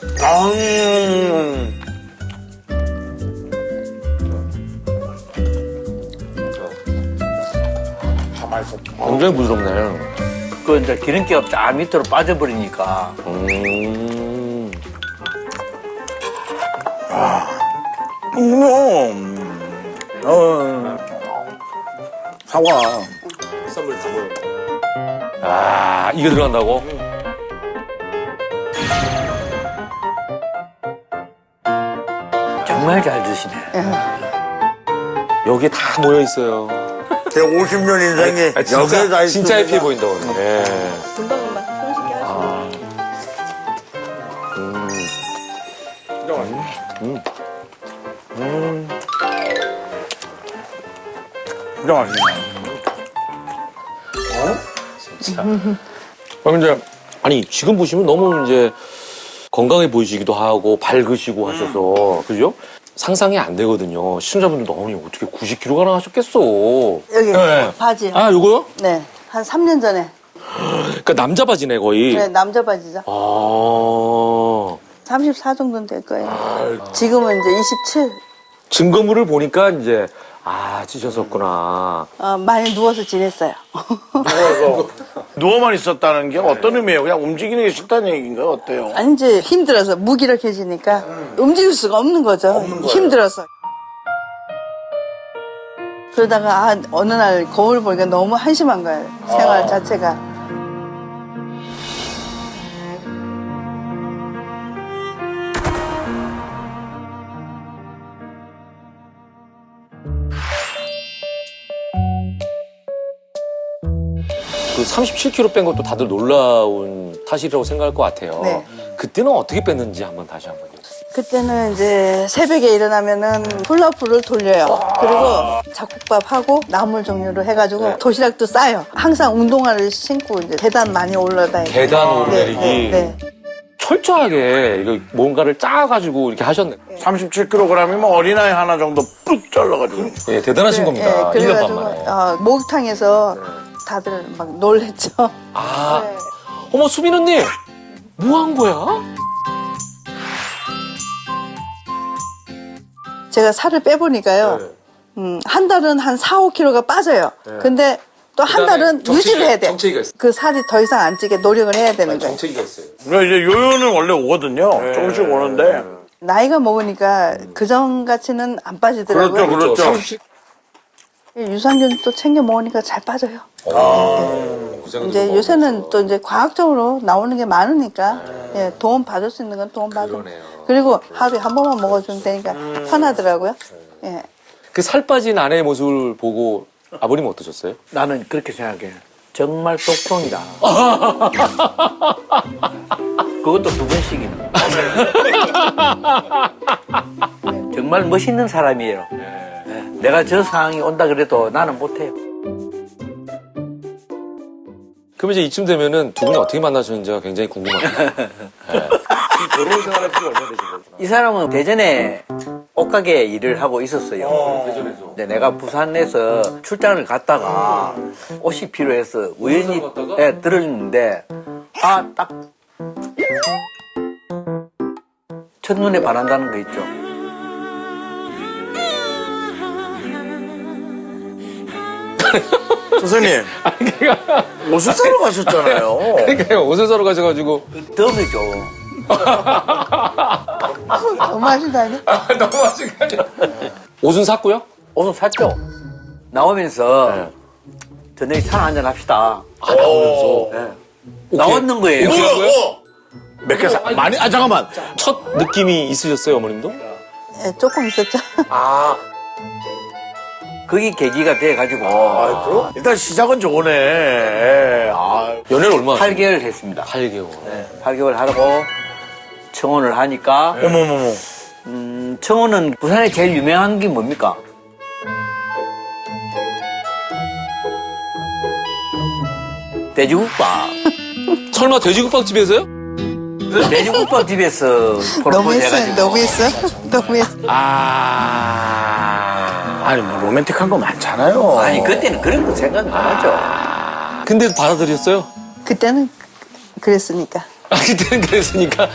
굉장히 부드럽네. 그 이제 기름기가 쫙 밑으로 빠져버리니까. 사과. 아, 이게 들어간다고? 정말 잘 드시네. 여기에 다 모여 있어요. 제 50년 인생에 아, 여기에 다 있습니다. 진짜 해피해 보인다고. 예. 금방금방 손쉽게 하시네. 진짜 맛있네. 그럼 이제 아니 지금 보시면 너무 이제 건강해 보이시기도 하고 밝으시고 하셔서 그죠? 상상이 안 되거든요. 시청자분들도 어떻게 90kg가 하셨겠어? 여기 네. 바지. 아, 요거요? 네. 한 3년 전에. 그러니까 남자 바지네 거의. 네, 남자 바지죠. 아. 34 정도는 될 거예요. 지금은 이제 27. 증거물을 보니까 이제 찌셨었구나. 많이 누워서 지냈어요. 누워만 있었다는 게 어떤 의미예요? 그냥 움직이는 게 싫다는 얘기인가요? 어때요? 아니, 이제 힘들어서 무기력해지니까 움직일 수가 없는 거죠. 힘들어서. 그러다가 어느 날 거울 보니까 너무 한심한 거예요. 생활 자체가. 그 37kg 뺀 것도 다들 놀라운 탓이라고 생각할 것 같아요. 네. 그때는 어떻게 뺐는지 한번 다시 한번. 그때는 이제 새벽에 일어나면은 훌라후프를 돌려요. 그리고 잡곡밥하고 나물 종류로 해가지고 도시락도 싸요. 항상 운동화를 신고 이제 계단 많이 올라다니고. 계단 오르내리기. 네. 철저하게 이거 뭔가를 짜가지고 이렇게 하셨네. 37kg이면 어린아이 하나 정도 뚝 잘라가지고. 예, 대단하신 겁니다. 1년 반 그래가지고 만에. 목욕탕에서 다들 막 놀랬죠. 아, 네. 어머 수빈 언니, 뭐 한 거야? 제가 살을 빼보니까요. 한 달은 한 4, 5kg가 빠져요. 근데 또 한 달은 유지를 해야 돼. 정체기가 있어요. 그 살이 더 이상 안 찌게 노력을 해야 되는 거예요. 정체기가 있어요. 그러니까 이제 요요는 원래 오거든요. 조금씩 오는데. 나이가 먹으니까 그전같이는 안 빠지더라고요. 그렇죠. 유산균 또 챙겨 먹으니까 잘 빠져요. 이제 요새는 또 이제 과학적으로 나오는 게 많으니까 예, 도움 받을 수 있는 건 도움 받고. 그리고 하루에 한 번만 먹어주면 되니까 편하더라고요. 예. 그 살 빠진 아내의 모습을 보고 아버님 어떠셨어요? 나는 그렇게 생각해. 정말 똑똑이다. 그것도 2번씩이나. 정말 멋있는 사람이에요. 네. 내가 저 상황이 온다 그래도 나는 못해요. 그럼 이제 이쯤 되면은 두 분이 어떻게 만나셨는지가 굉장히 궁금합니다. 결혼 생활 했지 얼마 되신 거구나. 이 사람은 대전에 옷가게 일을 하고 있었어요. 대전에서. 근데 내가 부산에서 출장을 갔다가 옷이 필요해서 우연히 들었는데 딱 첫눈에 반한다는 거 있죠. 선생님, 옷을 사러 가셨잖아요. 그러니까요, 옷을 사러 가셔가지고. 덤이죠. 너무 하시다 아니? 너무 하신 거 아니야? 옷은 샀고요? 옷은 샀죠. 나오면서 저녁에 차 한잔 합시다. 나오면서. 나왔는 거예요. 몇 개 많이, 잠깐만. 첫 느낌이 있으셨어요, 어머님도? 예, 조금 있었죠. 아, 그게 계기가 돼가지고 그럼? 일단 시작은 좋으네. 예. 연애를 얼마나? 8개월 했습니다. 8개월. 8개월 하고 청혼을 하니까 어머머머. 청혼은 부산에 제일 유명한 게 뭡니까? 돼지국밥. 설마 돼지국밥집에서요? 돼지국밥집에서 너무했어요. 프로포즈해가지고 너무했어. 아니, 뭐, 로맨틱한 거 많잖아요. 아니 그때는 그런 거 생각 안 하죠. 근데도 받아들였어요? 그때는 그랬으니까. 아, 그때는 그랬으니까.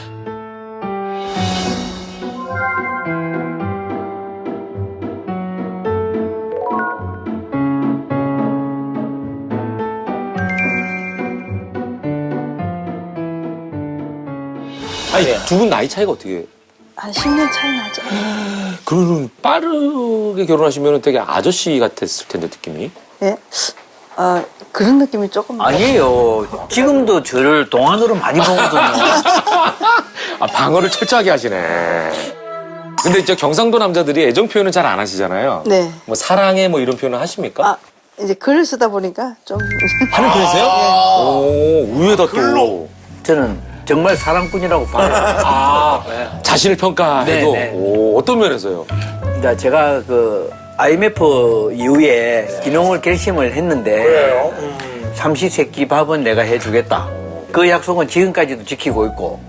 아니, 두 분 나이 차이가 어떻게? 한 10년 차이 나죠. 그러면 빠르게 결혼하시면 되게 아저씨 같았을 텐데, 느낌이. 예. 그런 느낌이 조금. 아니에요. 지금도 저를 동안으로 많이 보거든요. 아, 방어를 철저하게 하시네. 근데 이제 경상도 남자들이 애정 표현은 잘 안 하시잖아요. 네. 뭐 사랑해 뭐 이런 표현을 하십니까? 이제 글을 쓰다 보니까 좀. 하는 편이세요? 오, 의외다 또. 저는 정말 사랑꾼이라고 봐요. 아, 자신을 평가해도 네, 네. 오, 어떤 면에서요? 그러니까 제가 그 IMF 이후에 기농을 결심을 했는데 삼시세끼 밥은 내가 해주겠다. 그 약속은 지금까지도 지키고 있고.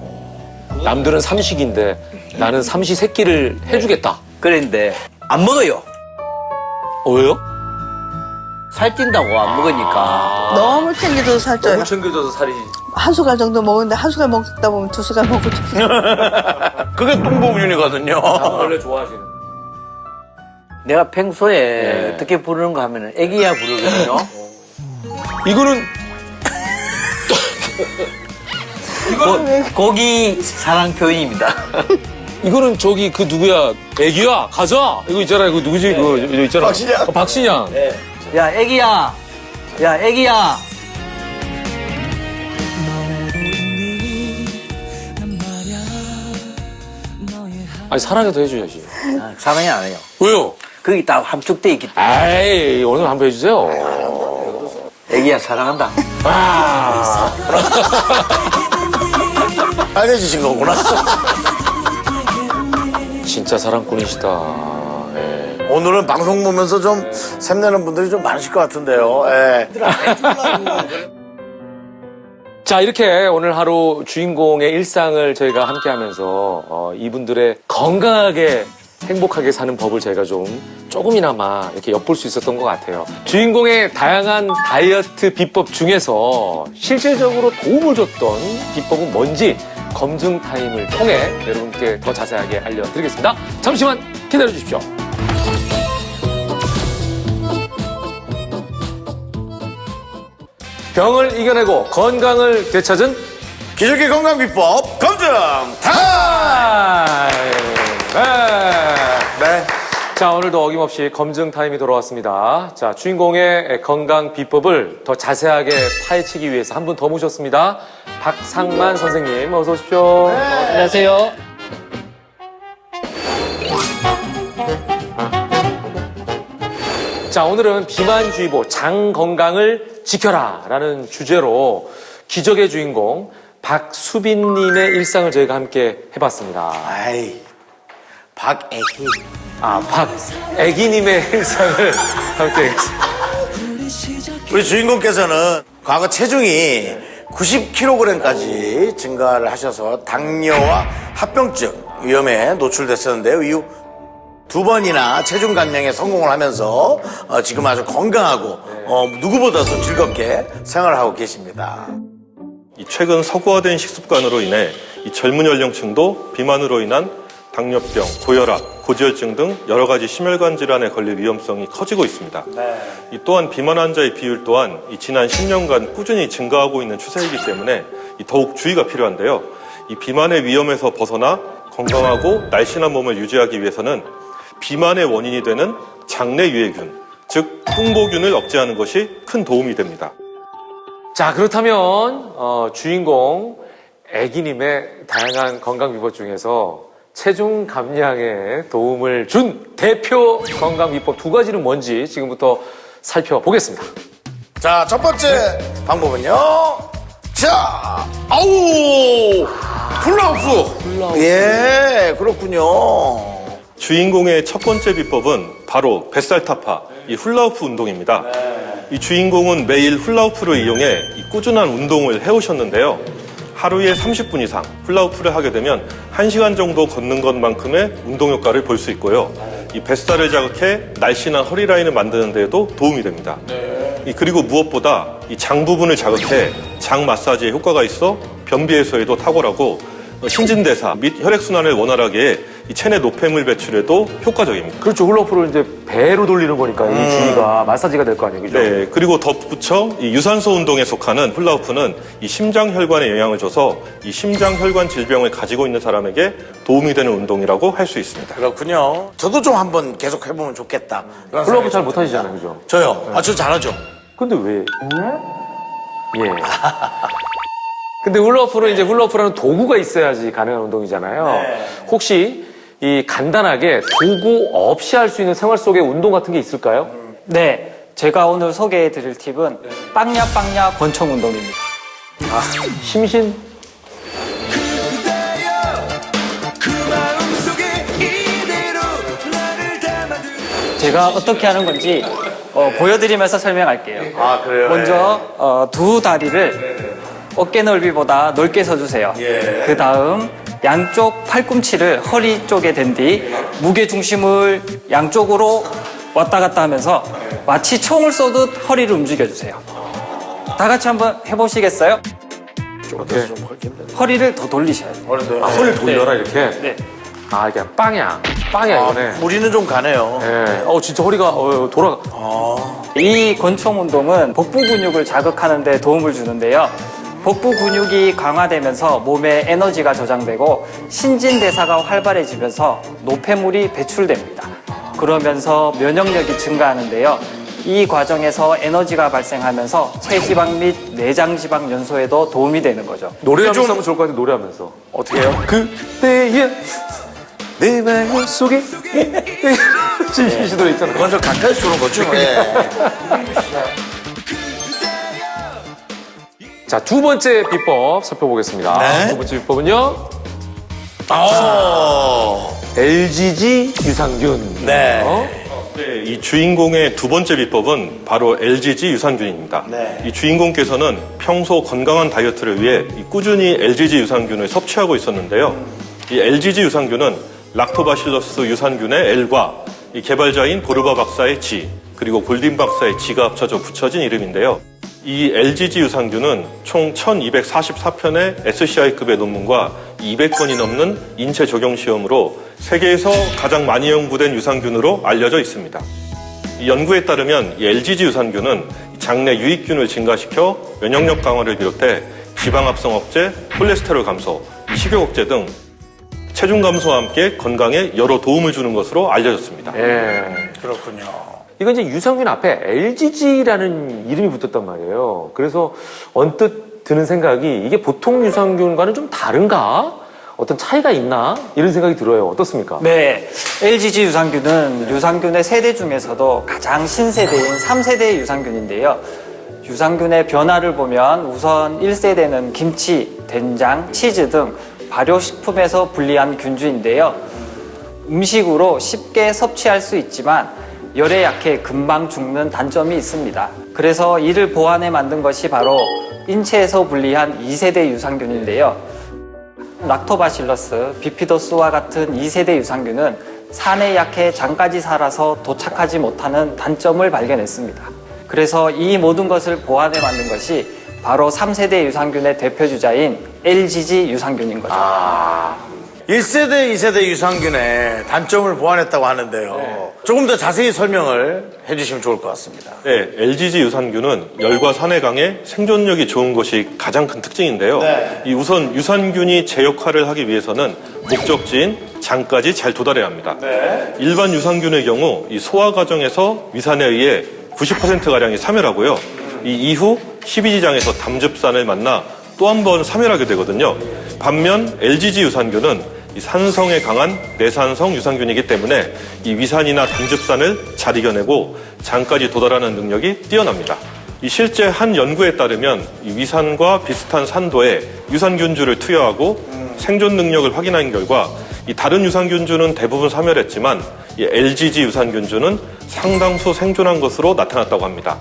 남들은 삼식인데 나는 삼시세끼를 해주겠다. 그랬는데 안 먹어요. 왜요? 살찐다고 안 먹으니까. 너무 챙겨도 살쪄요. 챙겨줘서 살이. 한 숟갈 정도 먹는데 한 숟갈 먹다 보면 두 숟갈 먹거든요. 그게 똥복윤이거든요. 원래 좋아하시는. 내가 평소에 네. 어떻게 부르는 거 하면은 애기야 부르거든요. 이거는 고기 사랑 표현입니다. 이거는 저기 그 누구야? 애기야 가자. 이거 있잖아. 이거 누구지? 그거 있잖아. 박신양. 박신양. 야 애기야. 야 애기야. 아니 사랑해도 해줘야지. 아, 사랑이 안 해요. 왜요? 거기 다 함축돼 있기 때문에. 에이 오늘 한번 해주세요. 애기야 사랑한다. 알려주신 거구나. 진짜 사랑꾼이시다. 예. 오늘은 방송 보면서 좀 샘내는 분들이 좀 많으실 것 같은데요. 예. 자 이렇게 오늘 하루 주인공의 일상을 저희가 함께 하면서 이분들의 건강하게 행복하게 사는 법을 저희가 좀 조금이나마 이렇게 엿볼 수 있었던 것 같아요. 주인공의 다양한 다이어트 비법 중에서 실질적으로 도움을 줬던 비법은 뭔지 검증 타임을 통해 여러분께 더 자세하게 알려드리겠습니다. 잠시만 기다려 주십시오. 병을 이겨내고 건강을 되찾은 기적의 건강 비법 검증 타임! 네. 자, 오늘도 어김없이 검증 타임이 돌아왔습니다. 자, 주인공의 건강 비법을 더 자세하게 파헤치기 위해서 한 분 더 모셨습니다. 박상만 선생님, 어서 오십시오. 안녕하세요. 자, 오늘은 비만주의보 장 건강을 지켜라 라는 주제로 기적의 주인공 박수빈님의 일상을 저희가 함께 해봤습니다. 아이, 박애기. 박애기님의 일상을 함께 했습니다. 우리 주인공께서는 과거 체중이 90kg까지 증가를 하셔서 당뇨와 합병증 위험에 노출됐었는데요. 이후 2번이나 체중 감량에 성공을 하면서 지금 아주 건강하고 누구보다도 즐겁게 생활을 하고 계십니다. 이 최근 서구화된 식습관으로 인해 이 젊은 연령층도 비만으로 인한 당뇨병, 고혈압, 고지혈증 등 여러 가지 심혈관 질환에 걸릴 위험성이 커지고 있습니다. 이 또한 비만 환자의 비율 또한 이 지난 10년간 꾸준히 증가하고 있는 추세이기 때문에 이 더욱 주의가 필요한데요. 이 비만의 위험에서 벗어나 건강하고 날씬한 몸을 유지하기 위해서는 비만의 원인이 되는 장내 유해균, 즉 뚱보균을 억제하는 것이 큰 도움이 됩니다. 자, 그렇다면 주인공 애기님의 다양한 건강 비법 중에서 체중 감량에 도움을 준 대표 건강 비법 두 가지는 뭔지 지금부터 살펴보겠습니다. 자, 첫 번째 방법은요. 자, 아우! 훌라후프. 예, 그렇군요. 주인공의 첫 번째 비법은 바로 뱃살 타파, 이 훌라후프 운동입니다. 이 주인공은 매일 훌라후프를 이용해 이 꾸준한 운동을 해오셨는데요. 하루에 30분 이상 훌라후프를 하게 되면 1시간 정도 걷는 것만큼의 운동 효과를 볼 수 있고요. 이 뱃살을 자극해 날씬한 허리 라인을 만드는 데에도 도움이 됩니다. 그리고 무엇보다 이 장 부분을 자극해 장 마사지에 효과가 있어 변비 해소에도 탁월하고 신진대사 및 혈액순환을 원활하게 해 이 체내 노폐물 배출에도 효과적입니다. 그렇죠. 훌라후프를 이제 배로 돌리는 거니까 이 주위가 마사지가 될 거 아니에요, 그죠? 네, 그리고 덧붙여 이 유산소 운동에 속하는 훌라후프는 이 심장혈관에 영향을 줘서 이 심장혈관 질병을 가지고 있는 사람에게 도움이 되는 운동이라고 할 수 있습니다. 그렇군요. 저도 좀 한번 계속 해보면 좋겠다. 그런 훌라후프 생각이 잘 좀 못하시잖아요, 듭니다. 그죠? 저요? 아, 저 잘하죠. 근데 왜? 예. 근데 훌라후프는 이제 훌라후프라는 도구가 있어야지 가능한 운동이잖아요. 혹시 이 간단하게 도구 없이 할 수 있는 생활 속의 운동 같은 게 있을까요? 네, 제가 오늘 소개해 드릴 팁은 빵야빵야 권총 운동입니다. 심신? 그 마음속에 이대로 나를 담아둘 제가 어떻게 하는 건지 보여드리면서 설명할게요. 아, 그래요? 먼저 두 다리를 어깨 넓이보다 넓게 서주세요. 그 다음 양쪽 팔꿈치를 허리 쪽에 댄 뒤 무게 중심을 양쪽으로 왔다 갔다 하면서 마치 총을 쏘듯 허리를 움직여주세요. 다 같이 한번 해보시겠어요? 어때서 좀 헐긴데. 허리를 더 돌리셔야 돼요. 어른들. 아, 허리를 돌려라, 이렇게? 네. 아, 이게 빵이야. 빵이야, 이거네. 무리는 좀 가네요. 예. 진짜 허리가 돌아가. 이 권총 운동은 복부 근육을 자극하는 데 도움을 주는데요. 복부 근육이 강화되면서 몸에 에너지가 저장되고 신진대사가 활발해지면서 노폐물이 배출됩니다. 그러면서 면역력이 증가하는데요. 이 과정에서 에너지가 발생하면서 체지방 및 내장지방 연소에도 도움이 되는 거죠. 노래하면서 하면 좋을 것 같은데, 노래하면서. 어떻게 해요? 그때의 내 마음 속에 이 노래 있잖아. 그건 좀 가까이 쏘는 거죠? 예. 자, 두 번째 비법 살펴보겠습니다. 네. 두 번째 비법은요. 아, LGG 유산균. 네. 네, 이 주인공의 두 번째 비법은 바로 LGG 유산균입니다. 네. 이 주인공께서는 평소 건강한 다이어트를 위해 이 꾸준히 LGG 유산균을 섭취하고 있었는데요. 이 LGG 유산균은 락토바실러스 유산균의 L과 이 개발자인 보르바 박사의 G, 그리고 골딘 박사의 G가 합쳐져 붙여진 이름인데요. 이 LGG 유산균은 총 1244편의 SCI급의 논문과 200건이 넘는 인체 적용 시험으로 세계에서 가장 많이 연구된 유산균으로 알려져 있습니다. 이 연구에 따르면 이 LGG 유산균은 장내 유익균을 증가시켜 면역력 강화를 비롯해 지방 합성 억제, 콜레스테롤 감소, 식욕 억제 등 체중 감소와 함께 건강에 여러 도움을 주는 것으로 알려졌습니다. 예. 그렇군요. 이건 이제 유산균 앞에 LGG라는 이름이 붙었단 말이에요. 그래서 언뜻 드는 생각이 이게 보통 유산균과는 좀 다른가? 어떤 차이가 있나? 이런 생각이 들어요. 어떻습니까? 네, LGG 유산균은 유산균의 세대 중에서도 가장 신세대인 3세대 유산균인데요. 유산균의 변화를 보면 우선 1세대는 김치, 된장, 치즈 등 발효식품에서 분리한 균주인데요. 음식으로 쉽게 섭취할 수 있지만 열에 약해 금방 죽는 단점이 있습니다. 그래서 이를 보완해 만든 것이 바로 인체에서 분리한 2세대 유산균인데요. 락토바실러스, 비피더스와 같은 2세대 유산균은 산에 약해 장까지 살아서 도착하지 못하는 단점을 발견했습니다. 그래서 이 모든 것을 보완해 만든 것이 바로 3세대 유산균의 대표주자인 LGG 유산균인 거죠. 1세대, 2세대 유산균의 단점을 보완했다고 하는데요. 조금 더 자세히 설명을 해주시면 좋을 것 같습니다. 네, LGG 유산균은 열과 산에 강해 생존력이 좋은 것이 가장 큰 특징인데요. 네. 이 우선 유산균이 제 역할을 하기 위해서는 목적지인 장까지 잘 도달해야 합니다. 일반 유산균의 경우 이 소화 과정에서 위산에 의해 90%가량이 사멸하고요. 이 이후 십이지장에서 담즙산을 만나 또 한 번 사멸하게 되거든요. 반면 LGG 유산균은 이 산성에 강한 내산성 유산균이기 때문에 이 위산이나 담즙산을 잘 이겨내고 장까지 도달하는 능력이 뛰어납니다. 이 실제 한 연구에 따르면 이 위산과 비슷한 산도의 유산균주를 투여하고 생존 능력을 확인한 결과 이 다른 유산균주는 대부분 사멸했지만 이 LGG 유산균주는 상당수 생존한 것으로 나타났다고 합니다.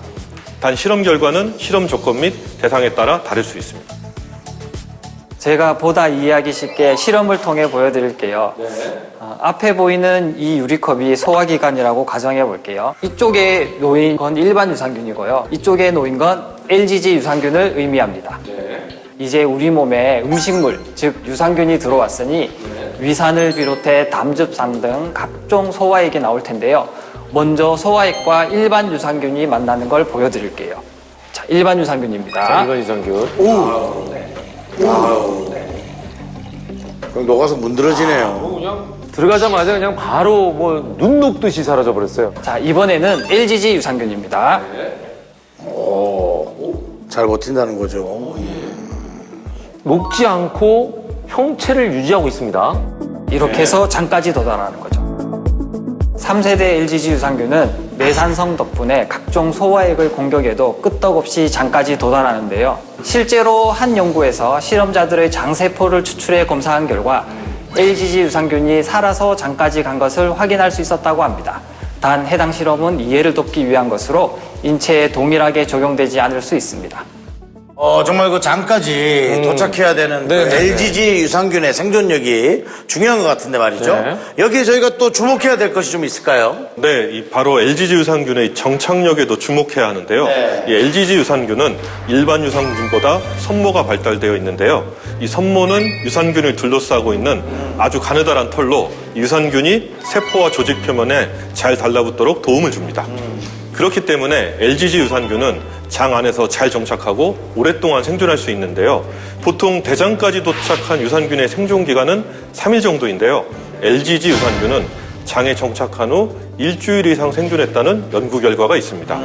단 실험 결과는 실험 조건 및 대상에 따라 다를 수 있습니다. 제가 보다 이해하기 쉽게 실험을 통해 보여드릴게요. 앞에 보이는 이 유리컵이 소화기관이라고 가정해 볼게요. 이쪽에 놓인 건 일반 유산균이고요. 이쪽에 놓인 건 LGG 유산균을 의미합니다. 이제 우리 몸에 음식물, 즉 유산균이 들어왔으니 위산을 비롯해 담즙산 등 각종 소화액이 나올 텐데요. 먼저 소화액과 일반 유산균이 만나는 걸 보여드릴게요. 자, 일반 유산균입니다. 일반 유산균. 그럼 녹아서 문드러지네요. 들어가자마자 그냥 바로 뭐 눈 녹듯이 사라져 버렸어요. 자, 이번에는 LGG 유산균입니다. 잘 버틴다는 거죠. 녹지 않고 형체를 유지하고 있습니다. 이렇게 해서 장까지 도달하는 거죠. 3세대 LGG 유산균은 내산성 덕분에 각종 소화액을 공격해도 끄떡없이 장까지 도달하는데요. 실제로 한 연구에서 실험자들의 장세포를 추출해 검사한 결과 LGG 유산균이 살아서 장까지 간 것을 확인할 수 있었다고 합니다. 단 해당 실험은 이해를 돕기 위한 것으로 인체에 동일하게 적용되지 않을 수 있습니다. 정말 그 장까지 도착해야 되는 그 LGG 유산균의 생존력이 중요한 것 같은데 말이죠. 네. 여기에 저희가 또 주목해야 될 것이 좀 있을까요? 네, 이 바로 LGG 유산균의 정착력에도 주목해야 하는데요. 네. 이 LGG 유산균은 일반 유산균보다 선모가 발달되어 있는데요. 이 선모는 유산균을 둘러싸고 있는 아주 가느다란 털로 유산균이 세포와 조직 표면에 잘 달라붙도록 도움을 줍니다. 그렇기 때문에 LGG 유산균은 장 안에서 잘 정착하고 오랫동안 생존할 수 있는데요. 보통 대장까지 도착한 유산균의 생존 기간은 3일 정도인데요. LGG 유산균은 장에 정착한 후 일주일 이상 생존했다는 연구 결과가 있습니다.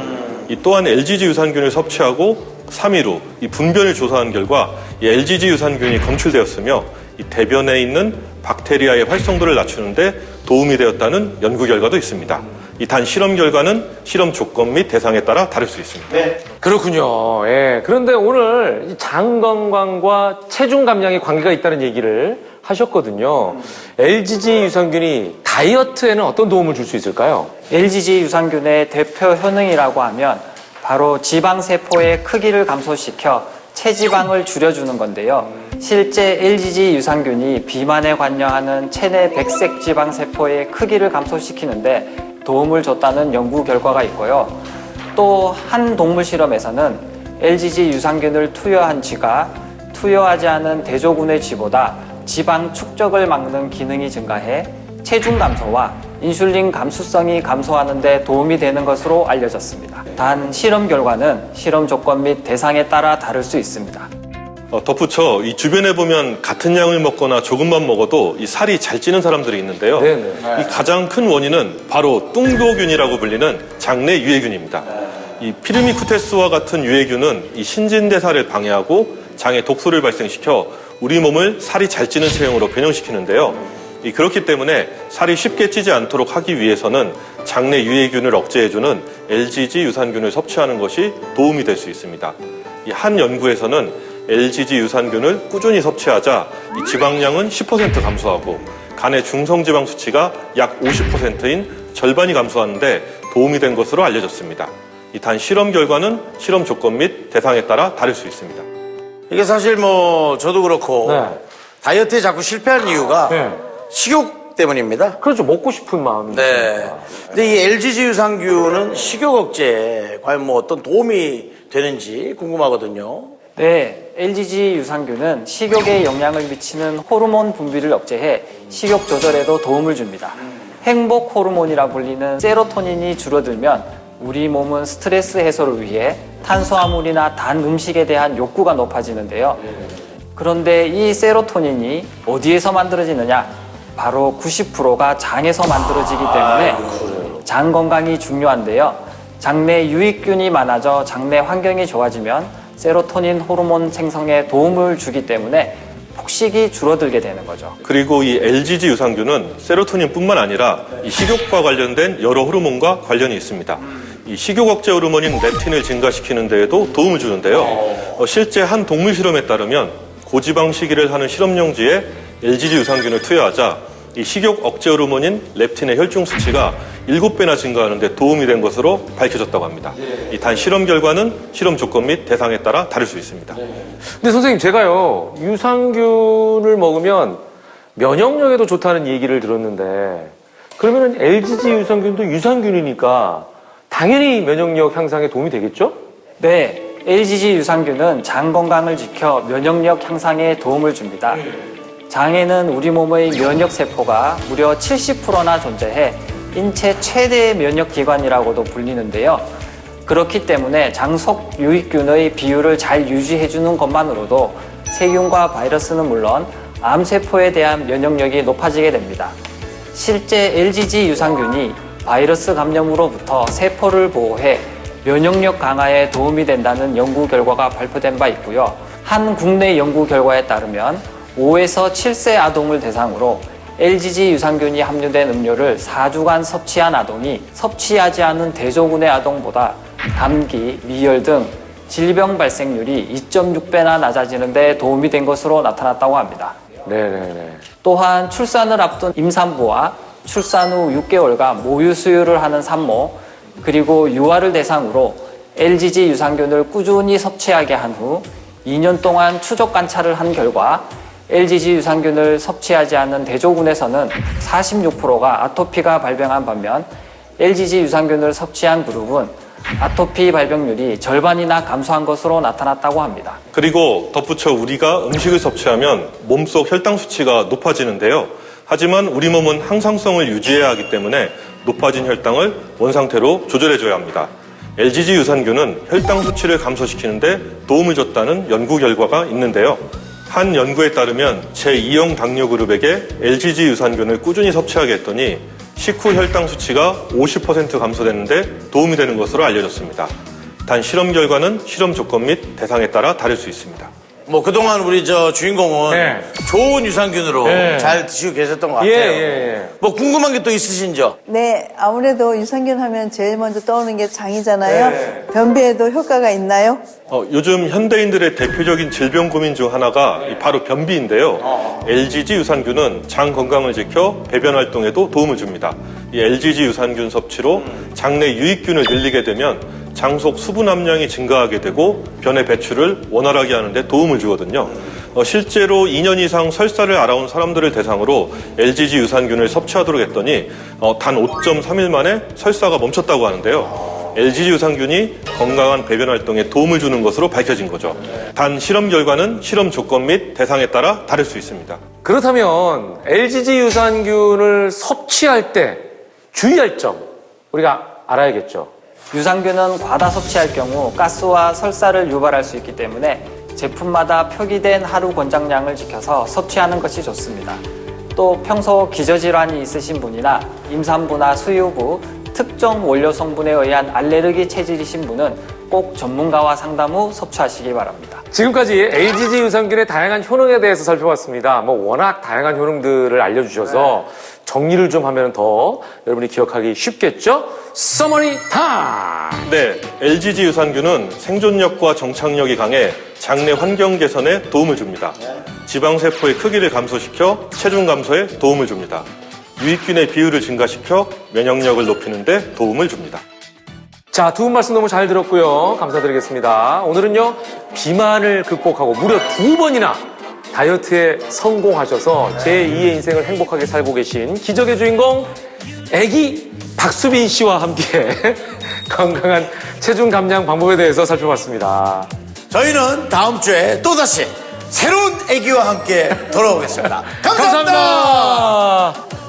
이 또한 LGG 유산균을 섭취하고 3일 후 이 분변을 조사한 결과 이 LGG 유산균이 검출되었으며 이 대변에 있는 박테리아의 활성도를 낮추는데 도움이 되었다는 연구 결과도 있습니다. 이 단 실험 결과는 실험 조건 및 대상에 따라 다를 수 있습니다. 그렇군요. 예. 그런데 오늘 이장 건강과 체중 감량에 관계가 있다는 얘기를 하셨거든요. LGG 유산균이 다이어트에는 어떤 도움을 줄 수 있을까요? LGG 유산균의 대표 효능이라고 하면 바로 지방세포의 크기를 감소시켜 체지방을 줄여주는 건데요. 실제 LGG 유산균이 비만에 관여하는 체내 백색 지방세포의 크기를 감소시키는데 도움을 줬다는 연구 결과가 있고요. 또 한 동물 실험에서는 LGG 유산균을 투여한 쥐가 투여하지 않은 대조군의 쥐보다 지방 축적을 막는 기능이 증가해 체중 감소와 인슐린 감수성이 감소하는 데 도움이 되는 것으로 알려졌습니다. 단 실험 결과는 실험 조건 및 대상에 따라 다를 수 있습니다. 덧붙여 이 주변에 보면 같은 양을 먹거나 조금만 먹어도 이 살이 잘 찌는 사람들이 있는데요. 이 가장 큰 원인은 바로 뚱도균이라고 불리는 장내 유해균입니다. 이 피르미쿠테스와 같은 유해균은 이 신진대사를 방해하고 장에 독소를 발생시켜 우리 몸을 살이 잘 찌는 체형으로 변형시키는데요. 그렇기 때문에 살이 쉽게 찌지 않도록 하기 위해서는 장내 유해균을 억제해주는 LGG 유산균을 섭취하는 것이 도움이 될 수 있습니다. 한 연구에서는 LGG 유산균을 꾸준히 섭취하자 이 지방량은 10% 감소하고 간의 중성지방 수치가 약 50%인 절반이 감소하는데 도움이 된 것으로 알려졌습니다. 단 실험 결과는 실험 조건 및 대상에 따라 다를 수 있습니다. 이게 사실 뭐 저도 그렇고 다이어트에 자꾸 실패하는 이유가 식욕 때문입니다. 그렇죠. 먹고 싶은 마음이. 네. 근데 이 LGG 유산균은 식욕 억제에 과연 뭐 어떤 도움이 되는지 궁금하거든요. 네, LGG 유산균은 식욕에 영향을 미치는 호르몬 분비를 억제해 식욕 조절에도 도움을 줍니다. 행복 호르몬이라 불리는 세로토닌이 줄어들면 우리 몸은 스트레스 해소를 위해 탄수화물이나 단 음식에 대한 욕구가 높아지는데요. 그런데 이 세로토닌이 어디에서 만들어지느냐? 바로 90%가 장에서 만들어지기 때문에 장 건강이 중요한데요. 장내 유익균이 많아져 장내 환경이 좋아지면 세로토닌 호르몬 생성에 도움을 주기 때문에 폭식이 줄어들게 되는 거죠. 그리고 이 LGG 유산균은 세로토닌뿐만 아니라 이 식욕과 관련된 여러 호르몬과 관련이 있습니다. 이 식욕 억제 호르몬인 렙틴을 증가시키는 데에도 도움을 주는데요. 실제 한 동물 실험에 따르면 고지방 식이를 하는 실험용지에 LGG 유산균을 투여하자 이 식욕 억제 호르몬인 렙틴의 혈중 수치가 7배나 증가하는 데 도움이 된 것으로 밝혀졌다고 합니다. 이 단 실험 결과는 실험 조건 및 대상에 따라 다를 수 있습니다. 근데 선생님, 제가요, 유산균을 먹으면 면역력에도 좋다는 얘기를 들었는데, 그러면은 LGG 유산균도 유산균이니까 당연히 면역력 향상에 도움이 되겠죠? 네, LGG 유산균은 장 건강을 지켜 면역력 향상에 도움을 줍니다. 장에는 우리 몸의 면역 세포가 무려 70%나 존재해 인체 최대의 면역기관이라고도 불리는데요. 그렇기 때문에 장 속 유익균의 비율을 잘 유지해주는 것만으로도 세균과 바이러스는 물론 암세포에 대한 면역력이 높아지게 됩니다. 실제 LGG 유산균이 바이러스 감염으로부터 세포를 보호해 면역력 강화에 도움이 된다는 연구 결과가 발표된 바 있고요. 한 국내 연구 결과에 따르면 5에서 7세 아동을 대상으로 LGG 유산균이 함유된 음료를 4주간 섭취한 아동이 섭취하지 않은 대조군의 아동보다 감기, 미열 등 질병 발생률이 2.6배나 낮아지는 데 도움이 된 것으로 나타났다고 합니다. 네네네. 또한 출산을 앞둔 임산부와 출산 후 6개월간 모유 수유를 하는 산모, 그리고 유아를 대상으로 LGG 유산균을 꾸준히 섭취하게 한 후 2년 동안 추적 관찰을 한 결과 LGG 유산균을 섭취하지 않는 대조군에서는 46%가 아토피가 발병한 반면 LGG 유산균을 섭취한 그룹은 아토피 발병률이 절반이나 감소한 것으로 나타났다고 합니다. 그리고 덧붙여 우리가 음식을 섭취하면 몸속 혈당 수치가 높아지는데요. 하지만 우리 몸은 항상성을 유지해야 하기 때문에 높아진 혈당을 원상태로 조절해줘야 합니다. LGG 유산균은 혈당 수치를 감소시키는데 도움을 줬다는 연구 결과가 있는데요. 한 연구에 따르면 제2형 당뇨 그룹에게 LGG 유산균을 꾸준히 섭취하게 했더니 식후 혈당 수치가 50% 감소되는데 도움이 되는 것으로 알려졌습니다. 단 실험 결과는 실험 조건 및 대상에 따라 다를 수 있습니다. 뭐 그동안 우리 저 주인공은 네. 좋은 유산균으로 네. 잘 드시고 계셨던 것 같아요. 예. 뭐 궁금한 게 또 있으신죠? 네, 아무래도 유산균 하면 제일 먼저 떠오르는 게 장이잖아요. 변비에도 효과가 있나요? 요즘 현대인들의 대표적인 질병 고민 중 하나가 바로 변비인데요. LGG 유산균은 장 건강을 지켜 배변 활동에도 도움을 줍니다. 이 LGG 유산균 섭취로 장내 유익균을 늘리게 되면 장 속 수분 함량이 증가하게 되고 변의 배출을 원활하게 하는 데 도움을 주거든요. 실제로 2년 이상 설사를 앓아온 사람들을 대상으로 LGG 유산균을 섭취하도록 했더니 단 5.3일 만에 설사가 멈췄다고 하는데요. LGG 유산균이 건강한 배변 활동에 도움을 주는 것으로 밝혀진 거죠. 단 실험 결과는 실험 조건 및 대상에 따라 다를 수 있습니다. 그렇다면 LGG 유산균을 섭취할 때 주의할 점 우리가 알아야겠죠. 유산균은 과다 섭취할 경우 가스와 설사를 유발할 수 있기 때문에 제품마다 표기된 하루 권장량을 지켜서 섭취하는 것이 좋습니다. 또 평소 기저질환이 있으신 분이나 임산부나 수유부, 특정 원료 성분에 의한 알레르기 체질이신 분은 꼭 전문가와 상담 후 섭취하시기 바랍니다. 지금까지 LGG 유산균의 다양한 효능에 대해서 살펴봤습니다. 워낙 다양한 효능들을 알려주셔서 정리를 좀 하면 더 여러분이 기억하기 쉽겠죠? 서머니 타임! 네, LGG 유산균은 생존력과 정착력이 강해 장내 환경 개선에 도움을 줍니다. 지방세포의 크기를 감소시켜 체중 감소에 도움을 줍니다. 유익균의 비율을 증가시켜 면역력을 높이는 데 도움을 줍니다. 자, 두 분 말씀 너무 잘 들었고요. 감사드리겠습니다. 오늘은요, 비만을 극복하고 무려 2번이나 다이어트에 성공하셔서 제2의 인생을 행복하게 살고 계신 기적의 주인공 애기 박수빈 씨와 함께 건강한 체중 감량 방법에 대해서 살펴봤습니다. 저희는 다음 주에 또다시 새로운 애기와 함께 돌아오겠습니다. 감사합니다. 감사합니다.